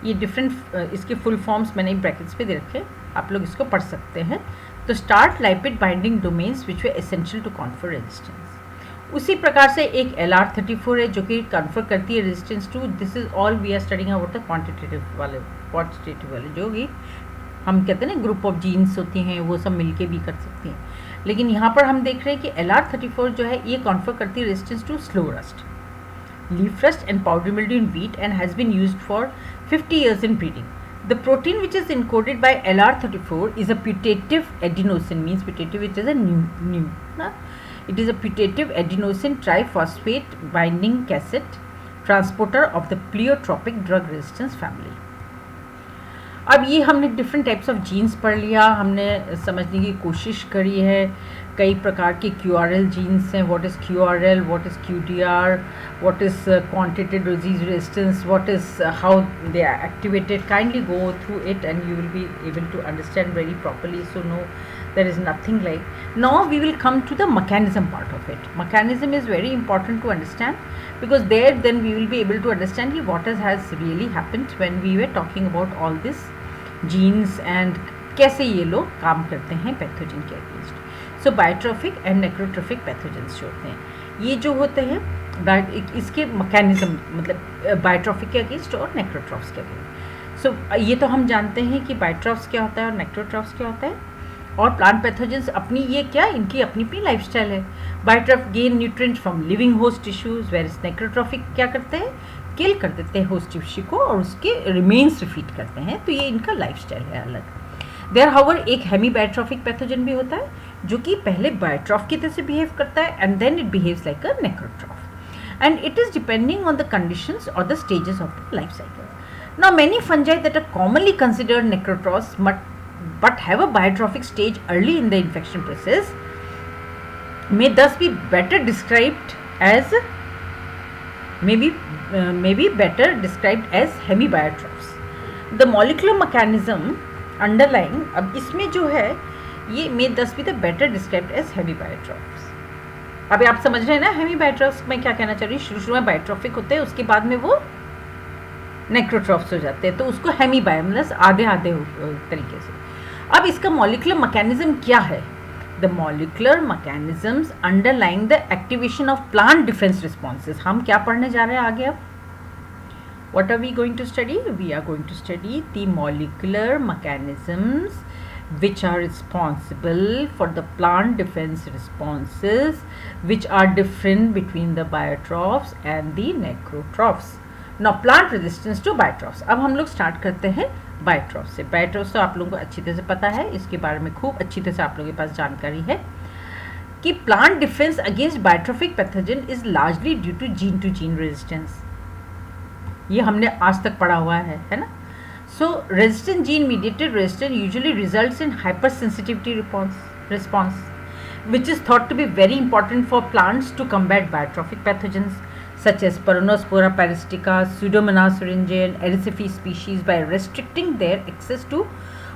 Speaker 1: ये डिफरेंट इसके फुल फॉर्म्स मैंने ब्रैकेट्स पे दे रखे, आप लोग इसको पढ़ सकते हैं। तो START lipid binding domains which were essential to confer resistance. उसी प्रकार से एक LR34 है जो कि कन्फर करती है resistance to, this is all we are studying about the quantitative वाले जो कि हम कहते हैं ना ग्रुप ऑफ जीन्स होती हैं, वो सब मिलके भी कर सकती हैं। लेकिन यहाँ पर हम देख रहे हैं कि LR34 जो है ये कॉन्फर करती है resistance to slow rust, leaf rust and powdery mildew in wheat and has been used for 50 years in breeding. The protein which is encoded by LR34 is a putative adenosine, means putative it is a new it is a putative adenosine triphosphate binding cassette transporter of the pleiotropic drug resistance family. अब ये हमने different types of jeans पढ़ लिया, हमने समझने की कोशिश करी है कई प्रकार के QRL जीन्स हैं, what is QRL, what is QDR, what is quantitative disease resistance, what is how they are activated. Kindly go through it and you will be able to understand very properly. So no, there is nothing like. Now we will come to the mechanism part of it. Mechanism is very important to understand, because there then we will be able to understand what has really happened when we were talking about all this genes and कैसे ये लोग काम करते हैं pathogen के against. So बायोट्रॉफिक and नेक्रोट्रॉफिक pathogens जो होते हैं, ये जो होते हैं इसके मैकेनिज्म मतलब बायोट्रॉफिक के अगेंस्ट और नेक्रोट्रॉफ्स के अगेंस्ट. सो ये तो हम जानते हैं कि बायोट्रॉफ्स क्या होता है और नेक्रोट्रॉफ्स क्या होता है. और प्लांट पैथोजेंस अपनी ये क्या, इनकी अपनी अपनी लाइफस्टाइल है. Biotroph gain nutrient from living host tissues, various necrotrophic क्या करते हैं, किल कर देते हैं होस्ट टिश्यू को और उसके रिमेन्स रिफीट करते हैं. तो ये इनका लाइफस्टाइल है अलग. देयर हाउवर एक हेमी बायोट्रॉफिक पैथोजन भी होता है जो कि पहले बायोट्रॉफ की तरह से बिहेव करता है and then it behaves like a necrotroph, and it is depending on the conditions और the stages of the life cycle. Now many fungi that are commonly considered necrotrophs but have a biotrophic stage early in the infection process may thus be better described as better described as hemibiotrophs. The molecular mechanism underlying, अब इसमें जो है ये may thus be the better described as hemibiotrophs. अभी आप समझ रहे हैं ना हेमीबायोट्रॉफ्स में क्या कहना चाह रही हूँ. शुरू में बायोट्रॉफिक होते हैं, उसके बाद में वो नेक्रोट्रॉफ्स हो जाते हैं, तो उसको हेमीबायो मतलब आधे आधे तरीके से. अब इसका मॉलिक्यूलर मैकेनिज्म क्या है. The molecular mechanisms underlying the activation of plant defence responses. हम क्या पढ़ने जा रहे हैं आगे. अब what are we going to study. We are going to study the molecular mechanisms which are responsible for the plant defense responses which are different between the biotrophs and the necrotrophs. Now plant resistance to biotrophs. अब हम लोग start करते हैं बायोट्रॉफ्स से. बायोट्रॉफ्स तो आप लोगों को अच्छी तरह से पता है, इसके बारे में खूब अच्छी तरह से आप लोगों के पास जानकारी है कि plant defense against biotrophic pathogen is largely due to gene resistance. ये हमने आज तक पढ़ा हुआ है ना. So resistant gene mediated resistance usually results in hypersensitivity response which is thought to be very important for plants to combat biotrophic pathogens such as Peronospora parasitica, Pseudomonas syringae and Erisife species by restricting their access to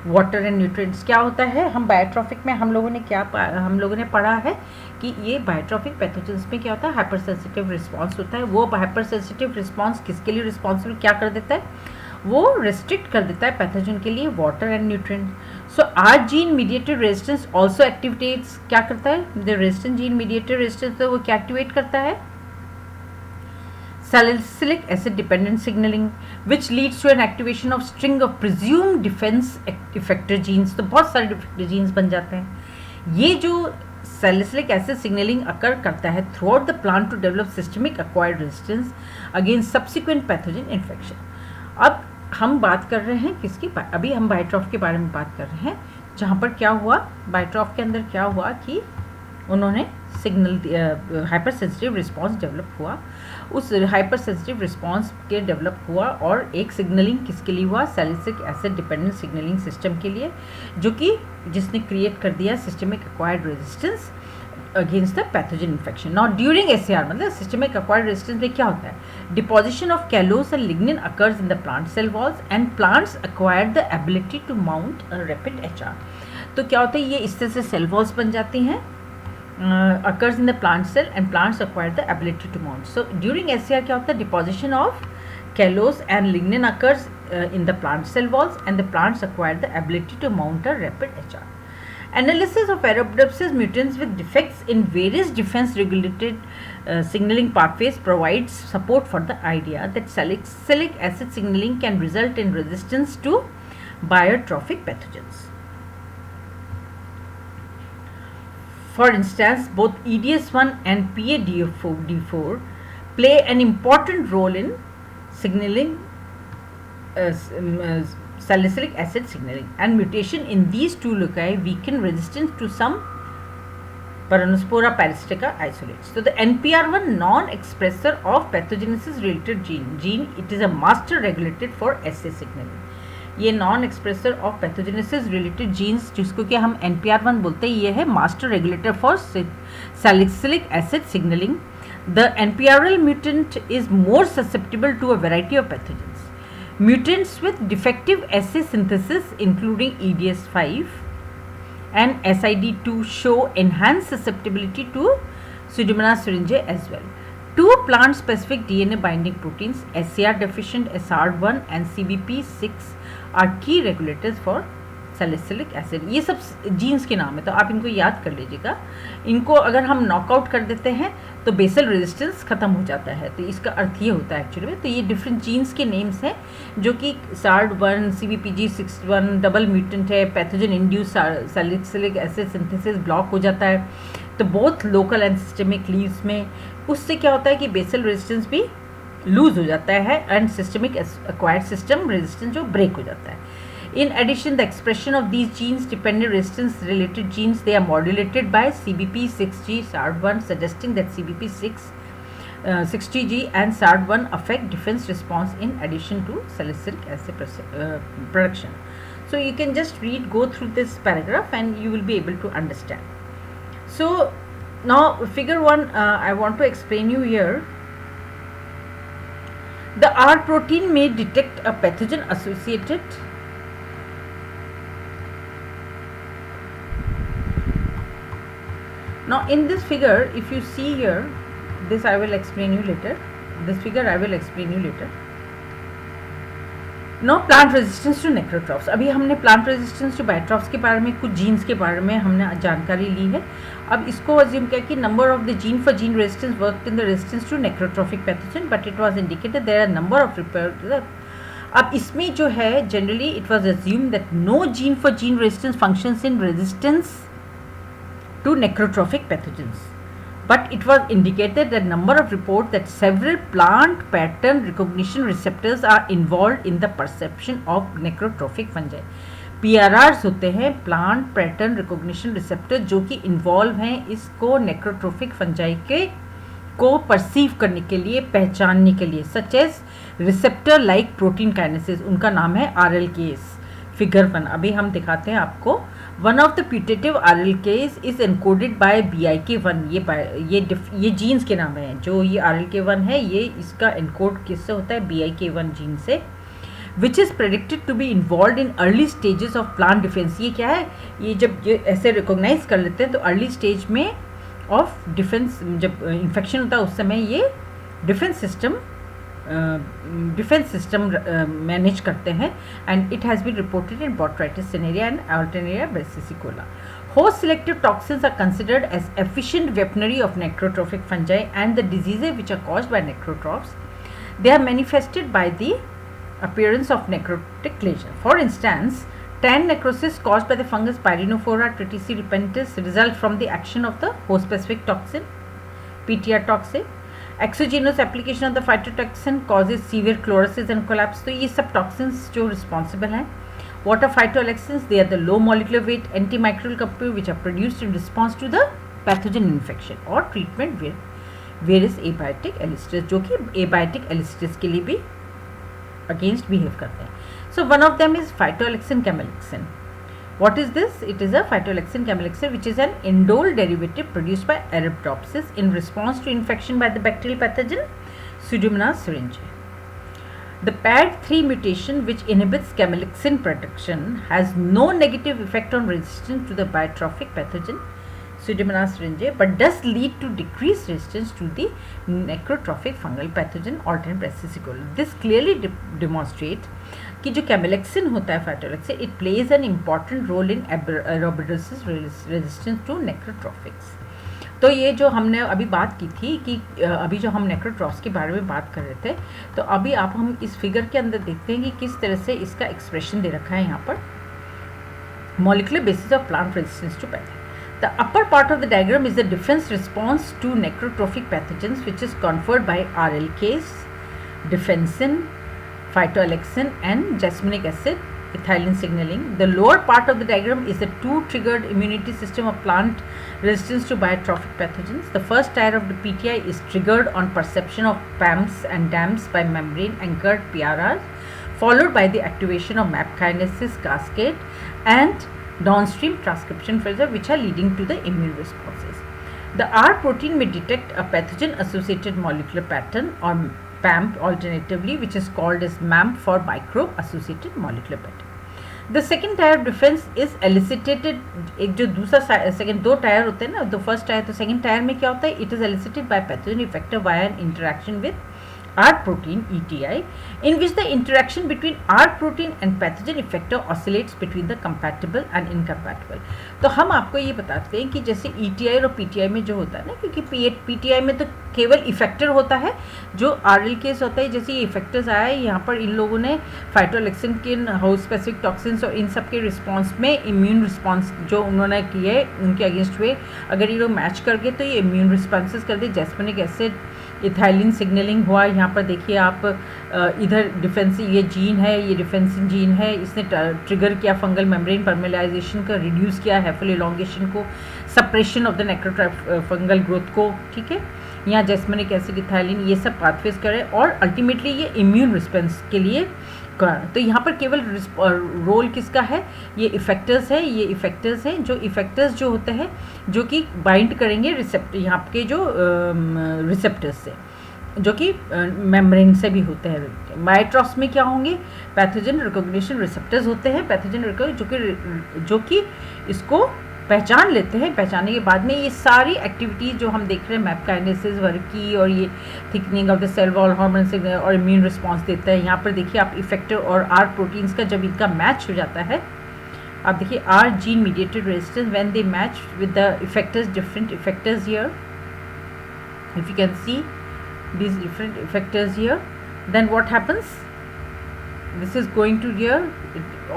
Speaker 1: water and nutrients. क्या होता है, हम बायोट्रॉफिक में हम लोगों ने पढ़ा है कि ये बायोट्रॉफिक पैथोजेंस में क्या होता है, हाइपर सेंसिटिव रिस्पॉन्स होता है. वो हाइपर सेंसिटिव रिस्पॉन्स किसके लिए रिस्पॉन्सिबल क्या कर देता है, वो रेस्ट्रिक्ट कर देता है पैथोजन के लिए water and nutrient. So R gene mediated resistance also activates, क्या करता है the resistant gene mediated resistance, तो वो क्या एक्टिवेट करता है, salicylic acid dependent signalling which leads to an activation of string of presumed defence effector genes. तो बहुत सारे इफेक्टर जीन्स बन जाते हैं. ये जो सैलिसिलिक एसिड सिग्नलिंग अकर करता है throughout the plant to develop systemic acquired resistance against subsequent pathogen infection. अब हम बात कर रहे हैं किसकी, अभी हम बायोट्रॉफ के बारे में बात कर रहे हैं, जहाँ पर क्या हुआ, बायोट्रॉफ के अंदर क्या हुआ कि उन्होंने signal hyper sensitive response develop हुआ. उस हाइपर सेंसिटिव रिस्पॉन्स के डेवलप हुआ और एक सिग्नलिंग किसके लिए हुआ, salicylic acid dependent signalling system के लिए, जो कि जिसने क्रिएट कर दिया systemic acquired resistance against the pathogen infection. Now during SAR मतलब systemic acquired resistance में क्या होता है, deposition of callose and lignin occurs in the plant cell walls and plants acquire the ability to mount a rapid HR. तो क्या होता है, ये इस तरह से cell walls बन जाती हैं, occurs in the plant cell and plants acquire the ability to mount. So during SAR क्या होता है, deposition of callose and lignin occurs in the plant cell walls and the plants acquire the ability to mount a rapid HR. Analysis of Arabidopsis mutants with defects in various defense regulated signaling pathways provides support for the idea that salicylic acid signaling can result in resistance to biotrophic pathogens. For instance, both EDS1 and PAD4 play an important role in signaling salicylic acid signaling, and mutation in these two loci weaken resistance to some Peronospora parasitica isolates. So the NPR1 non-expressor of pathogenesis related gene, it is a master regulated for SA signaling. ये non expresser of pathogenesis related genes जिसको कि हम NPR1 बोलते हैं, ये है master regulator for salicylic acid signaling. The NPRL mutant is more susceptible to a variety of pathogens. Mutants with defective SA synthesis including EDS5 and SID2 show enhanced susceptibility to Pseudomonas syringae as well. Two plant-specific DNA binding proteins, SAR deficient SR1 and CBP6 are key regulators for salicylic acid. ये सब jeans के नाम है, तो आप इनको याद कर लीजिएगा. इनको अगर हम नॉकआउट कर देते हैं तो बेसल रेजिस्टेंस खत्म हो जाता है, तो इसका अर्थ ये होता है एक्चुअली में. तो ये डिफरेंट जीन्स के नेम्स हैं जो कि SARD1, CBPG61 डबल म्यूटेंट है, pathogen induce salicylic acid synthesis block हो जाता है, तो both local and systemic leaves में. उससे क्या होता है कि बेसल रेजिस्टेंस भी लूज हो जाता है and systemic acquired system resistance जो ब्रेक हो जाता है. In addition, the expression of these genes-dependent resistance-related genes, they are modulated by CBP6G SARD1, suggesting that CBP6G and SARD1 affect defense response in addition to salicylic acid production. So you can just go through this paragraph and you will be able to understand. So now figure 1, I want to explain you here. The R protein may detect a pathogen associated Now in this figure, if you see here, this I will explain you later. This figure I will explain you later. Now plant resistance to necrotrophs. अभी हमने plant resistance to biotrophs के बारे में, कुछ genes के बारे में हमने जानकारी ली है. अब इसको assume किया कि number of the gene for gene resistance worked in the resistance to necrotrophic pathogen, but it was indicated there are number of repair. अब इसमें जो है generally it was assumed that no gene for gene resistance functions in resistance to necrotrophic pathogens, but it was indicated that number of reports that several plant pattern recognition receptors are involved in the perception of necrotrophic fungi. PRRs होते हैं plant pattern recognition receptor जो कि involve हैं इसको necrotrophic fungi के को perceive करने के लिए, पहचानने के लिए, such as receptor like protein kinases, उनका नाम है RLKs. फिगर 1 अभी हम दिखाते हैं आपको. One of the putative RLKs is encoded by BIK1. ये जीन्स के नाम हैं. जो ये RLK1 है ये इसका एनकोड किससे होता है, BIK1 जीन से, which is predicted to be involved in early stages of plant defense. ये क्या है, ये जब ये ऐसे रिकॉग्नाइज कर लेते हैं तो अर्ली स्टेज में ऑफ डिफेंस जब इन्फेक्शन होता है उस समय ये डिफेंस सिस्टम मैनेज करते हैं. And it has been reported in Botrytis cinerea and Alternaria brassicicola. Host selective toxins are considered as efficient weaponry of necrotrophic fungi and the diseases which are caused by necrotrophs. They are manifested by the appearance of necrotic lesion. For instance, tan necrosis caused by the fungus Pyrenophora triticillipentes result from the action of the host-specific toxin PTR toxin. Exogenous application of the phytotoxin causes severe chlorosis and collapse. तो ये सब toxins जो responsible हैं. What are phytoalexins? They are the low molecular weight antimicrobial compounds which are produced in response to the pathogen infection or treatment with various abiotic elicitors, जो कि abiotic elicitors के लिए भी against behave करते हैं. So one of them is phytoalexin camelixin. What is this? It is a phytoalexin camelixir, which is an indole derivative produced by Arabidopsis in response to infection by the bacterial pathogen Pseudomonas syringae. The PAD3 mutation, which inhibits camelixin production, has no negative effect on resistance to the biotrophic pathogen Pseudomonas syringae, but does lead to decreased resistance to the necrotrophic fungal pathogen alternate brassicilla. This clearly demonstrates कि जो camalexin होता है phytoalexin, it plays an important role in Arabidopsis resistance to necrotrophics. तो ये जो हमने अभी बात की थी कि अभी जो हम नेक्रोट्रॉफ्स के बारे में बात कर रहे थे, तो अभी आप हम इस फिगर के अंदर देखते हैं कि किस तरह से इसका एक्सप्रेशन दे रखा है यहाँ पर, molecular basis of plant resistance to pathogen. The upper part of the diagram is the defense response to necrotrophic pathogens, which is conferred by RLKs, defensin, phytoalexin and jasminic acid ethylene signaling. The lower part of the diagram is the two triggered immunity system of plant resistance to biotrophic pathogens. The first tier of the PTI is triggered on perception of PAMPs and DAMPs by membrane anchored PRRs, followed by the activation of MAP kinases cascade and downstream transcription filters, which are leading to the immune responses. The R protein may detect a pathogen associated molecular pattern or PAMP alternatively, which is called as MAMP for microbe associated molecular pattern. The second tier of defense is elicited. एक जो दूसरा second दो tyre होते हैं ना, तो first tier तो second tier में क्या होता है, it is elicited by pathogen effector via an interaction with R protein ETI, in which the interaction between R protein and pathogen effector oscillates between the compatible and incompatible. तो हम आपको ये बताते हैं कि जैसे ETI और PTI में जो होता है ना, क्योंकि PTI में तो केवल इफेक्टर होता है, जो RL केस होता है, जैसे ये इफेक्टर्स आया है यहाँ पर, इन लोगों ने फाइटोलेक्सिन के हाउस स्पेसिफिक टॉक्सिन्स और इन सब के रिस्पॉन्स में इम्यून रिस्पॉन्स जो उन्होंने किए है उनके अगेंस्ट हुए, अगर ये लोग मैच कर गए तो ये इम्यून रिस्पॉन्सेस कर दे. जैस्मिनिक एसिड इथाइलिन सिग्नलिंग हुआ. यहाँ पर देखिए आप, इधर डिफेंसिव ये जीन है, ये डिफेंसिन जीन है, इसने ट्रिगर किया फंगल मेम्ब्रेन परमेलाइजेशन का, रिड्यूस किया हेफल इलोंगेशन को, suppression of the necrotroph fungal growth को. ठीक है, यहाँ जैस्मिनिक एसिड इथाइलिन ये सब पाथवेज करे और अल्टीमेटली ये इम्यून रिस्पॉन्स के लिए. तो यहाँ पर केवल रोल किसका है, ये इफेक्टर्स है, ये इफेक्टर्स हैं, जो इफेक्टर्स जो होते हैं जो कि बाइंड करेंगे रिसेप्टर, यहाँ के जो रिसेप्टर्स से, जो कि मेम्ब्रेन से भी होते हैं. बायोट्रॉफ्स में क्या होंगे, पैथोजन रिकॉग्निशन रिसेप्टर्स होते हैं, पैथोजन जो कि इसको पहचान लेते हैं. पहचानने के बाद में ये सारी एक्टिविटीज़ जो हम देख रहे हैं, मैप काइनेसिस वर्क की, और ये thickening of the cell wall, hormone signal और इम्यून रिस्पॉन्स देता है. यहाँ पर देखिए आप इफेक्टर और आर प्रोटीन्स का जब इनका मैच हो जाता है, आप देखिए R gene mediated resistance when they match with the effectors, different effectors here, if you can see these different effectors here, then what happens, this is going to here,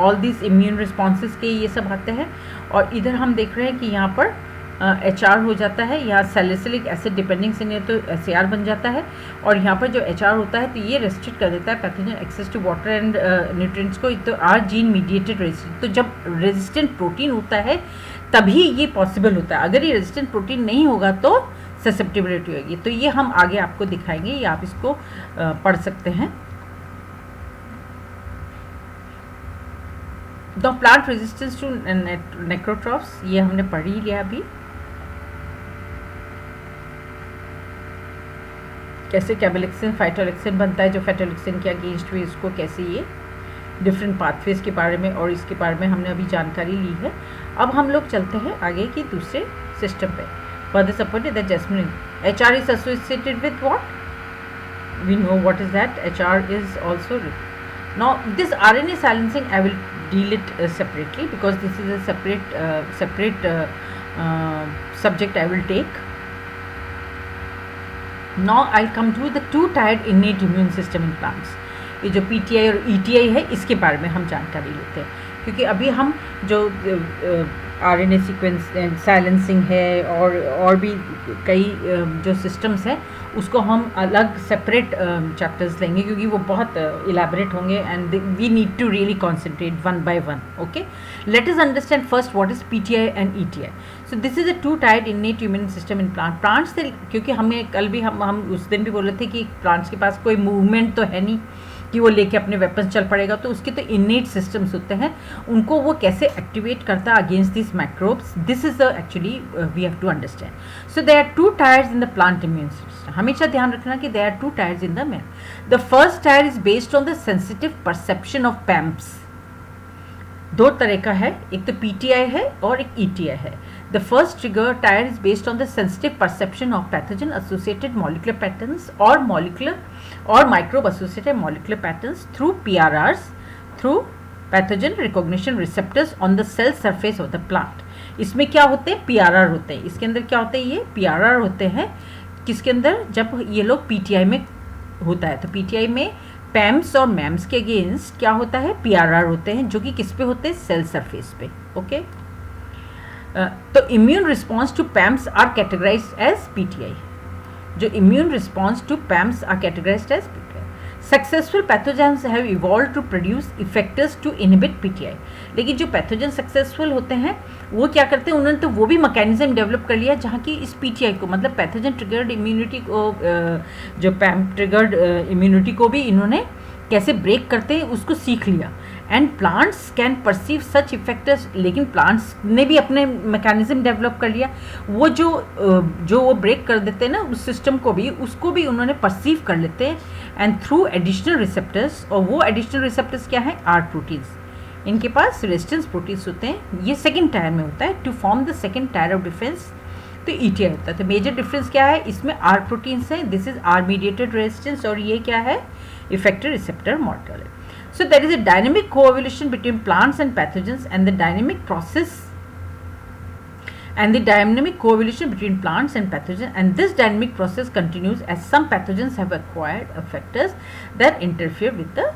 Speaker 1: all these immune responses के ये सब आते हैं. और इधर हम देख रहे हैं कि यहाँ पर HR हो जाता है, यहाँ सैलिसिलिक एसिड डिपेंडिंग से तो SAR बन जाता है, और यहाँ पर जो HR होता है तो ये रेस्ट्रिक्ट कर देता है pathogen access to water and nutrients को. तो R जीन मीडिएटेड रेजिस्टेंस, तो जब रेजिस्टेंट प्रोटीन होता है तभी ये पॉसिबल होता है. अगर ये रेजिस्टेंट प्रोटीन नहीं होगा तो ससेप्टिबिलिटी होगी. तो ये हम आगे आपको दिखाएंगे, ये आप इसको पढ़ सकते हैं. द प्लांट रेजिस्टेंस टू नेक्रोट्रॉफ्स ये हमने पढ़ ही लिया अभी. कैसे कैमेलेक्सिन फाइटोलेक्सिन बनता है, जो फाइटोलेक्सिन के अगेंस्ट हुए इसको कैसे ये डिफरेंट पाथवेज के बारे में और इसके बारे में हमने अभी जानकारी ली है. अब हम लोग चलते हैं आगे की दूसरे सिस्टम पे. Further supported that jasmine HR is associated with what? We know what is that. HR is also now this RNA silencing I will deal it separately because this is a separate subject I will take. Now I'll come to the two-tiered innate immune system in plants. ये जो PTI और ETI है इसके बारे में हम जानकारी लेते हैं, क्योंकि अभी हम जो RNA सीक्वेंस साइलेंसिंग है और भी कई जो सिस्टम्स हैं उसको हम अलग सेपरेट चैप्टर्स लेंगे, क्योंकि वो बहुत इलेबोरेट होंगे and we need to really concentrate one by one. Okay, let us understand first what is PTI and ETI. So this is a two-tiered innate immune system in plants से, क्योंकि हमें कल भी हम उस दिन भी बोल रहे थे कि प्लांट्स के पास कोई मूवमेंट तो है नहीं, कि वो लेके अपने वेपन्स चल पड़ेगा, तो उसके तो इनेट सिस्टम्स होते हैं, उनको वो कैसे एक्टिवेट करता है against this microbes, this is actually we have to understand. So there are two tiers in the plant immune system, हमेशा ध्यान रखना कि there are two tiers in the main. The first tier is based on the sensitive perception of PAMPs, दो तरह का है, एक तो पीटीआई है और एक ईटीआई है। The first trigger tier is based on the sensitive perception of pathogen associated molecular patterns और मॉलिक्यूलर और microbe associated molecular patterns through PRRs, through pathogen recognition receptors on the cell surface of the plant. इसमें क्या होते हैं, PRR होते हैं, इसके अंदर क्या होते हैं, ये पीआरआर होते हैं, किसके अंदर, जब ये लोग पीटीआई में होता है, तो पीटीआई में पैम्स और मैम्स के अगेंस्ट क्या होता है, पीआरआर होते हैं, जो कि किस पे होते हैं, सेल सरफेस पे। ओके, तो immune response to PAMPs are categorized as PTI, जो immune response to PAMPs are categorized as PTI. Successful pathogens have evolve to produce effectors to inhibit PTI, लेकिन जो पैथोजन सक्सेसफुल होते हैं वो क्या करते हैं, उन्होंने तो वो भी मैकेनिज्म डेवलप कर लिया जहाँ की इस पीटीआई को, मतलब पैथोजन ट्रिगर्ड इम्यूनिटी को, जो पैम ट्रिगर्ड इम्यूनिटी को भी इन्होंने कैसे ब्रेक करते हैं उसको सीख लिया। And plants can perceive such effectors, लेकिन प्लांट्स ने भी अपने मैकेनिज्म डेवलप कर लिया, वो जो वो ब्रेक कर देते हैं ना उस सिस्टम को भी, उसको भी उन्होंने परसीव कर लेते हैं, एंड थ्रू एडिशनल रिसेप्टर्स, और वो एडिशनल रिसेप्टर्स क्या है, आर प्रोटीन्स, इनके पास रेजिस्टेंस प्रोटीन्स होते हैं, ये सेकेंड टायर में होता है, to form the second tier of defence, तो ईटीआई होता है। तो मेजर डिफरेंस क्या है, इसमें आर प्रोटीन्स है, this is R mediated resistance, और ये क्या है, इफेक्टर रिसेप्टर मॉडल है। So there is a dynamic coevolution between plants and pathogens, and the dynamic coevolution between plants and pathogens, and this dynamic process continues as some pathogens have acquired effectors that interfere with the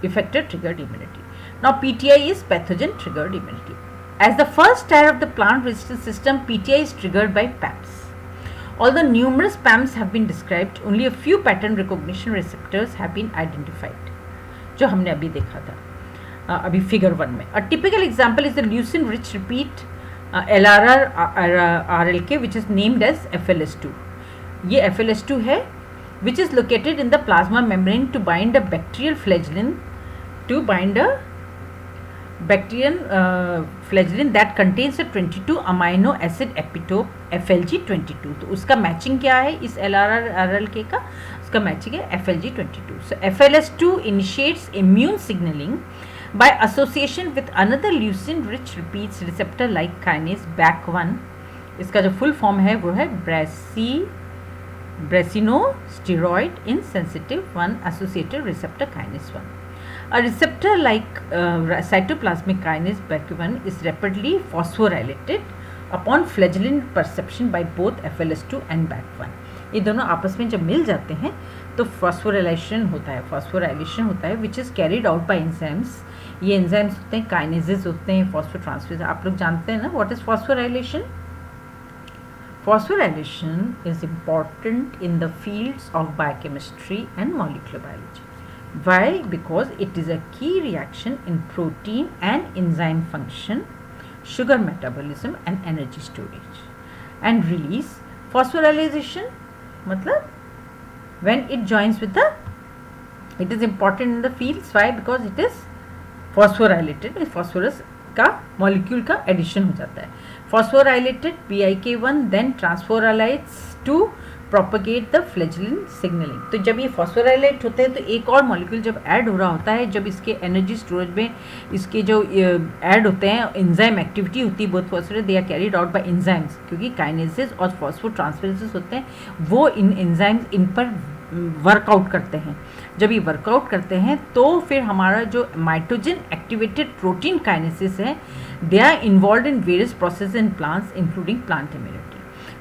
Speaker 1: effector triggered immunity. Now PTI is pathogen triggered immunity. As the first tier of the plant resistance system, PTI is triggered by PAMs. Although numerous PAMs have been described, only a few pattern recognition receptors have been identified, जो हमने अभी देखा था अभी figure 1 में। A typical example is the leucine rich repeat LRRRLK, which is named as FLS2. ये FLS2 है, which is located in the plasma membrane to bind a bacterial flagellin, flagellin that contains a 22 amino acid epitope FLG22। तो उसका matching क्या है इस LRRRLK का, उसका matching है FLG22। So FLS2 initiates immune signaling by association with another leucine rich repeats receptor like kinase BAC1, इसका जो फुल फॉर्म है वो है ब्रेसिनोस्टेरॉइड insensitive 1 associated receptor kinase 1। A receptor like cytoplasmic kinase BAC1 is rapidly phosphorylated upon flagellin perception by both FLS2 and BAC1। ये दोनों आपस में जब मिल जाते हैं तो phosphorylation होता है, which is carried out by enzymes। ये enzymes होते हैं, kinases होते हैं, phosphotransferase, आप लोग जानते हैं ना what is phosphorylation? Phosphorylation is important in the fields of biochemistry and molecular biology. Why? Because it is a key reaction in protein and enzyme function, sugar metabolism and energy storage and release। Phosphorylation मतलब when it joins with the, it is important in the fields। Why? Because it is phosphorylated, phosphorus का molecule का addition हो जाता है। Phosphorylated PIK1 then transphorylates to propagate the flagellin signaling. तो जब ये phosphorylate होते हैं तो एक और मॉलिक्यूल जब ऐड हो रहा होता है, जब इसके एनर्जी स्टोरेज में इसके जो ऐड होते हैं, एंजाइम एक्टिविटी होती है, both phosphorylate they are carried out by enzymes, क्योंकि काइनेसेस और फॉस्फोट्रांसफरेसेस होते हैं, वो इन एंजाइम्स इन पर वर्कआउट करते हैं। जब ये वर्कआउट करते हैं तो फिर हमारा जो माइटोजन एक्टिवेटेड प्रोटीन काइनेसिस है, they are involve in various process in plants including plant immunity.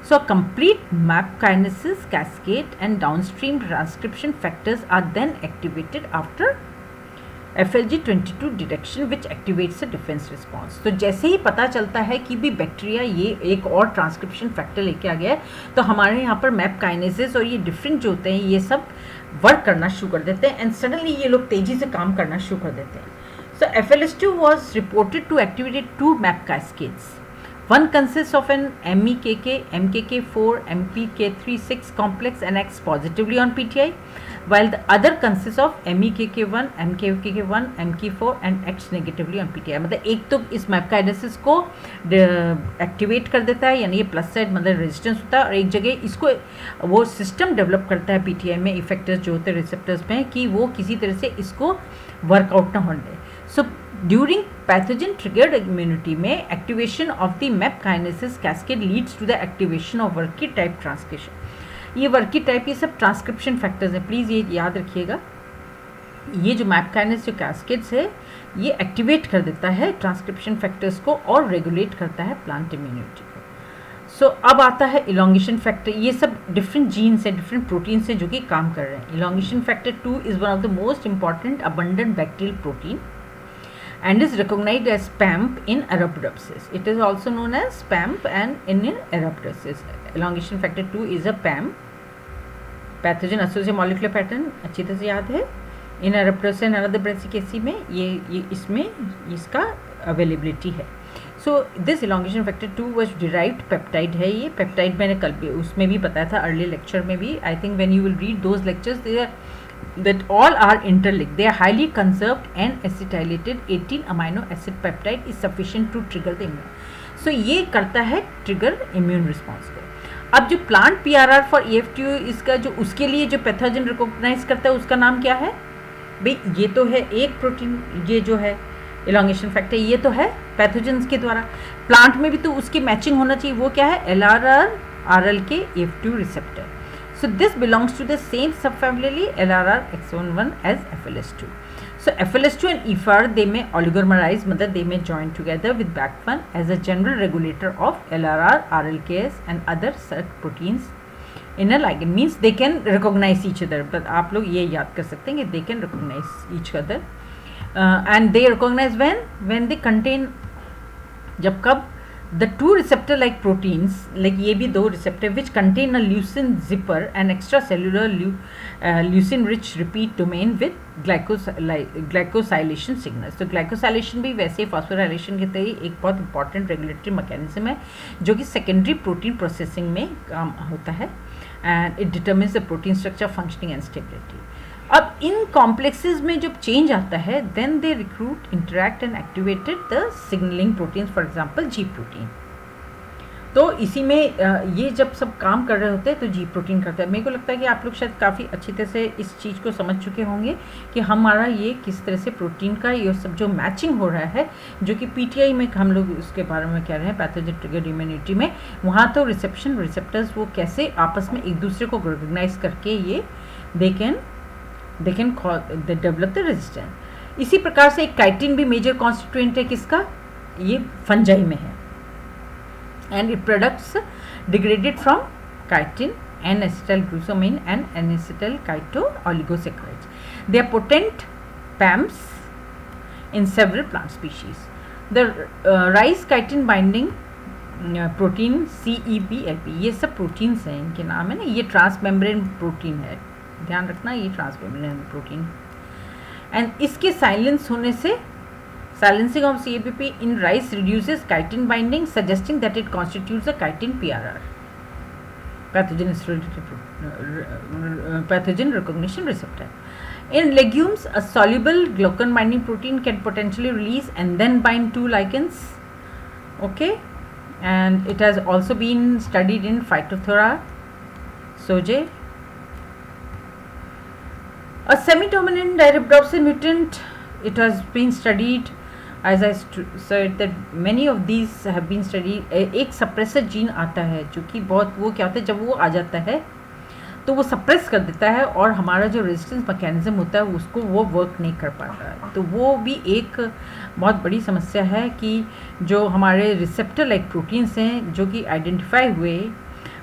Speaker 1: So a complete MAP kinesis cascade and downstream transcription factors are then activated after FLG22 detection, which activates a defense response। तो जैसे ही पता चलता है कि भी bacteria ये एक और ट्रांसक्रिप्शन फैक्टर लेके आ गया है, तो हमारे यहाँ पर मैप काइनेसिस और ये डिफरेंट जो होते हैं ये सब वर्क करना शुरू कर देते हैं, एंड सडनली ये लोग तेजी से काम करना शुरू कर देते हैं। So FLS2 was reported to activate 2 MAP cascades। One consists of an MEKK, MKK4, MPK36 complex and acts positively on PTI, while the other consists of MEKK1, MKK1, MK4 and acts negatively on PTI. मतलब एक तो इस map kinesis को activate कर देता है, यानी ये प्लस साइड मतलब रेजिस्टेंस होता है, और एक जगह इसको वो सिस्टम डेवलप करता है PTI में इफेक्टर्स जो होते हैं रिसेप्टर्स में, कि वो किसी तरह से इसको वर्कआउट ना होने दे. So during pathogen triggered immunity में activation of the MAP kinases cascade leads to the activation of WRKY type transcription. ये वर्की टाइप ये सब ट्रांसक्रिप्शन फैक्टर्स हैं, प्लीज़ ये याद रखिएगा. ये जो मैप काइनेस जो कैस्केड्स है ये एक्टिवेट कर देता है ट्रांसक्रिप्शन फैक्टर्स को और रेगुलेट करता है प्लांट इम्यूनिटी को. सो अब आता है इलोंगेशन फैक्टर. ये सब डिफरेंट जीन्स हैं, डिफरेंट प्रोटीन्स हैं जो कि काम कर रहे हैं. Elongation factor 2 is one of the most important abundant bacterial protein and is recognized as PAMP in Arabidopsis. It is also known as PAMP and in Arabidopsis. Elongation factor 2 is a PAMP. Pathogen associated molecular pattern अच्छी तरह से याद है. In Arabidopsis and another Brassicaceae में ये इसमें इसका availability है. So this elongation factor 2 was derived peptide है. ये peptide मैंने कल भी उसमें भी बताया था early lecture में भी. I think when you will read those lectures they are that all are interlinked. They are highly conserved and acetylated 18 amino acid peptide is sufficient to trigger the immune. So ये करता है trigger immune response को. अब जो plant PRR for EF2 इसका जो उसके लिए जो पैथोजन रिकॉग्नाइज करता है उसका नाम क्या है भाई? ये तो है एक प्रोटीन, ये जो है इलोंगेशन फैक्टर ये तो है पैथोजेंस के द्वारा. प्लांट में भी तो उसकी मैचिंग होना चाहिए. वो क्या है? LRR RL के EF2 receptor. So this belongs to the same subfamily LRR X11 as FLS2. So FLS2 and EFR they may oligomerize, मतलब they may join together with BAC1 as a general regulator of LRR, RLKS and other such proteins in a ligand. Means they can recognize each other. But आप लोग ये याद कर सकते हैं कि they can recognize each other and they recognize when they contain जब कब the two receptor like proteins like ये भी दो receptor which contain a leucine zipper and extracellular leucine rich repeat domain with glycosylation signals. तो glycosylation भी वैसे phosphorylation की तरह एक बहुत important regulatory mechanism है जो कि secondary protein processing में काम होता है and it determines the protein structure, functioning and stability. अब इन कॉम्प्लेक्सेस में जब चेंज आता है then they recruit interact and activated the signalling proteins, for example G protein. तो इसी में ये जब सब काम कर रहे होते हैं तो जी प्रोटीन करता है. मेरे को लगता है कि आप लोग शायद काफ़ी अच्छी तरह से इस चीज़ को समझ चुके होंगे कि हमारा ये किस तरह से प्रोटीन का ये सब जो मैचिंग हो रहा है जो कि पीटीआई में हम लोग उसके बारे में कह रहे हैं पैथोजन ट्रिगर्ड इम्यूनिटी में, वहाँ तो रिसेप्शन रिसेप्टर्स वो कैसे आपस में एक दूसरे को रिकॉग्नाइज करके ये they can develop the resistance. इसी प्रकार से एक काइटिन भी मेजर कॉन्स्टिट्यूएंट है किसका? ये फंजाई में है. And it products degraded from chitin N acetyl glucosamine and N acetyl chito oligosaccharides. They are potent PAMPs in several plant species. The rice chitin binding protein CEPLP ये सब proteins हैं, इनके नाम है ना. ये ट्रांसमेम्ब्रेन प्रोटीन है, ध्यान रखना ये ट्रांसमेम्ब्रेन प्रोटीन. एंड इसके साइलेंस होने से silencing of CEPP in rice reduces chitin binding, suggesting that it constitutes a chitin PRR, pathogen recognition receptor. In legumes, a soluble glucan binding protein can potentially release and then bind two ligands. Okay, and it has also been studied in Phytophthora, soja. A semi-dominant Arabidopsis mutant, it has been studied, as I said that many of these have been studied. एक suppressor gene आता है जो कि बहुत वो क्या होता है जब वो आ जाता है तो वो सप्रेस कर देता है और हमारा जो रेजिस्टेंस मैकेनिज्म होता है उसको वो वर्क नहीं कर पाता है. तो वो भी एक बहुत बड़ी समस्या है कि जो हमारे रिसेप्टर लाइक प्रोटीन्स हैं जो कि आइडेंटिफाई हुए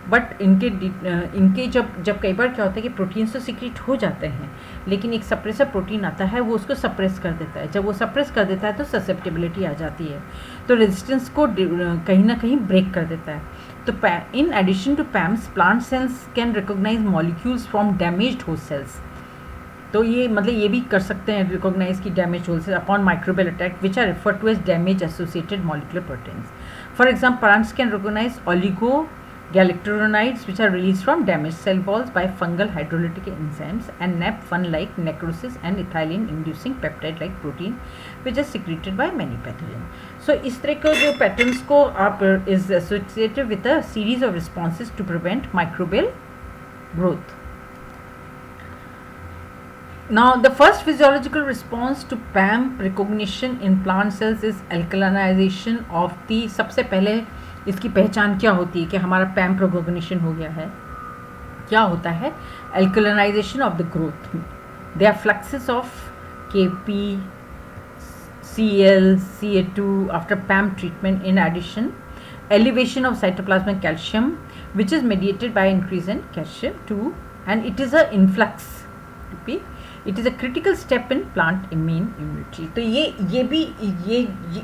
Speaker 1: बट इनके जब कई बार क्या होता है कि प्रोटीन्स तो सीक्रेट हो जाते हैं लेकिन एक सप्रेसर प्रोटीन आता है वो उसको सप्रेस कर देता है. जब वो सप्रेस कर देता है तो ससेप्टिबिलिटी आ जाती है, तो रेजिस्टेंस को कहीं ना कहीं ब्रेक कर देता है. तो in addition to PAMs, plant cells can recognize molecules from damaged host cells. तो ये मतलब ये भी कर सकते हैं रिकॉग्नाइज की damage whole cell upon microbial attack which are refer to as damage associated molecular proteins. For example plants can recognize oligogalactoronides which are released from damaged cell walls by fungal hydrolytic enzymes and NAP1 like necrosis and ethylene inducing peptide like protein which is secreted by many pathogens. So इस तरह के जो patterns को आप is associated with a series of responses to prevent microbial growth. Now the first physiological response to PAM recognition in plant cells is alkalinization of the. सबसे पहले इसकी पहचान क्या होती है कि हमारा PAM recognition हो गया है. क्या होता है? Alkalinization of the growth. There are fluxes of Kp, Cl, Ca2 after PAM treatment. In addition, elevation of cytoplasmic calcium which is mediated by increase in calcium 2 and it is a influx. It is a critical step in plant immunity. तो ये भी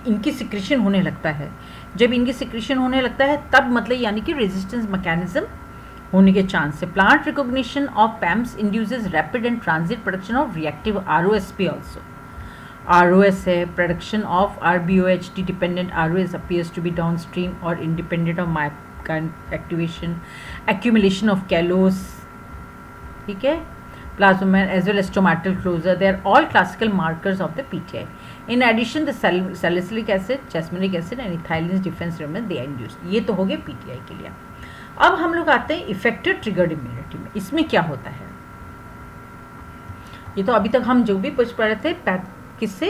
Speaker 1: इनकी secretion होने लगता है. जब इनकी secretion होने लगता है तब मतलब यानी कि रेजिस्टेंस मैकेनिज्म होने के चांस है. Plant recognition of PAMPs induces rapid and transit production of reactive ROSP also. ROS है production of RBOHT dependent ROS appears to be downstream or independent of myokine activation, accumulation of callose, ठीक है, plasma as well as stomatal closure. They are all classical markers of the PTI. In addition, the salicylic acid, jasminic acid and ethylene defense remnants they are induced. ये तो हो गए PTI के लिए. अब हम लोग आते हैं इफेक्टर ट्रिगर्ड इम्यूनिटी में. इसमें क्या होता है? ये तो अभी तक हम जो भी पूछ पा रहे थे किससे?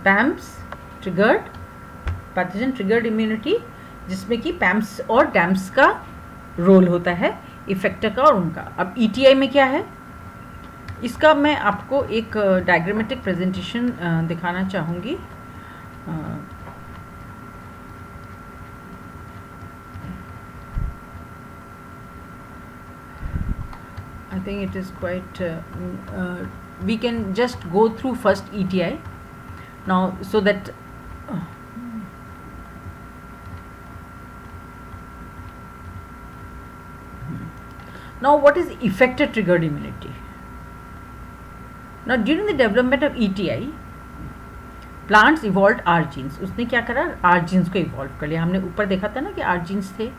Speaker 1: पैम्स ट्रिगर्ड पैथोजन ट्रिगर्ड इम्यूनिटी, जिसमें कि पैम्स और डैम्स का रोल होता है इफेक्टर का और उनका. अब ETI में क्या है इसका मैं आपको एक डायग्रामेटिक प्रेजेंटेशन दिखाना चाहूँगी. I think it is quite we can just go through first ETI now so that now what is effector triggered immunity? Now during the development of ETI plants evolved R genes. उसने क्या करा? R genes को evolve कर लिया. हमने ऊपर देखा था ना कि R genes थे.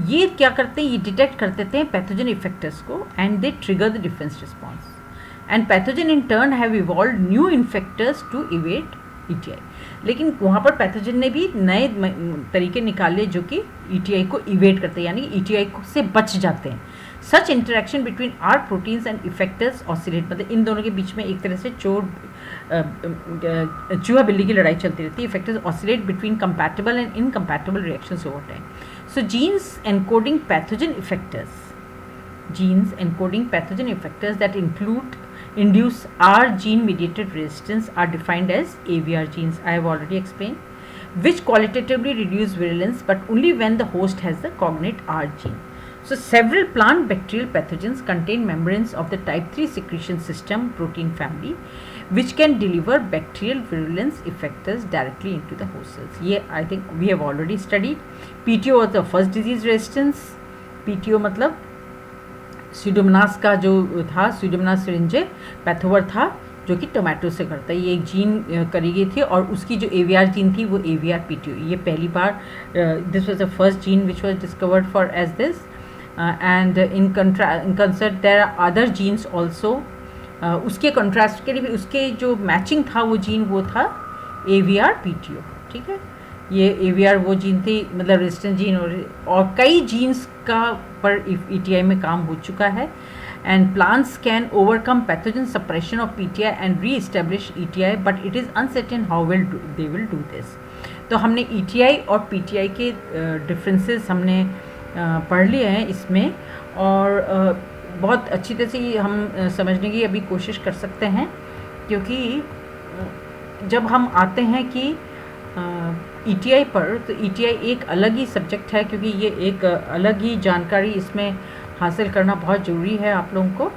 Speaker 1: ये क्या करते हैं? ये डिटेक्ट कर देते हैं पैथोजन इफेक्टर्स को and they trigger the defense response and pathogen in turn have evolve new effectors to evade ETI. लेकिन वहाँ पर पैथोजन ने भी नए तरीके निकाले जो कि ETI को इवेट करते हैं, यानी ETI से बच जाते हैं. Such interaction between R proteins and effectors oscillate. मतलब इन दोनों के बीच में एक तरह से चूहा बिल्ली की लड़ाई चलती रहती है. Effectors oscillate between compatible and incompatible reactions over time. So genes encoding pathogen effectors that induce R gene mediated resistance are defined as AVR genes. I have already explained, which qualitatively reduce virulence but only when the host has the cognate R gene. So several plant bacterial pathogens contain membranes of the type 3 secretion system protein family which can deliver bacterial virulence effectors directly into the host cells. ये I think we have already studied. PTO was the first disease resistance. PTO मतलब Pseudomonas का जो था, Pseudomonas सिरिंजे पैथोवर था जो कि tomato से करता है. ये एक जीन करी गई थी और उसकी जो AVR जीन थी वो AVR PTO. ये पहली बार this was the first gene which was discovered for as this and in concert there are other genes also. उसके कंट्रास्ट के लिए भी उसके जो मैचिंग था वो जीन वो था AVR PTO. ठीक है, ये AVR वो जीन थी मतलब रेजिस्टेंट जीन और कई जीन्स का पर ETI में काम हो चुका है. And plants can overcome pathogen suppression of PTI and reestablish ETI but it is uncertain how they will do this. तो हमने ETI और PTI के डिफरेंसेस हमने पढ़ लिए हैं इसमें और बहुत अच्छी तरह से हम समझने की अभी कोशिश कर सकते हैं, क्योंकि जब हम आते हैं कि ETI पर, तो ETI एक अलग ही सब्जेक्ट है, क्योंकि ये एक अलग ही जानकारी इसमें हासिल करना बहुत ज़रूरी है आप लोगों को.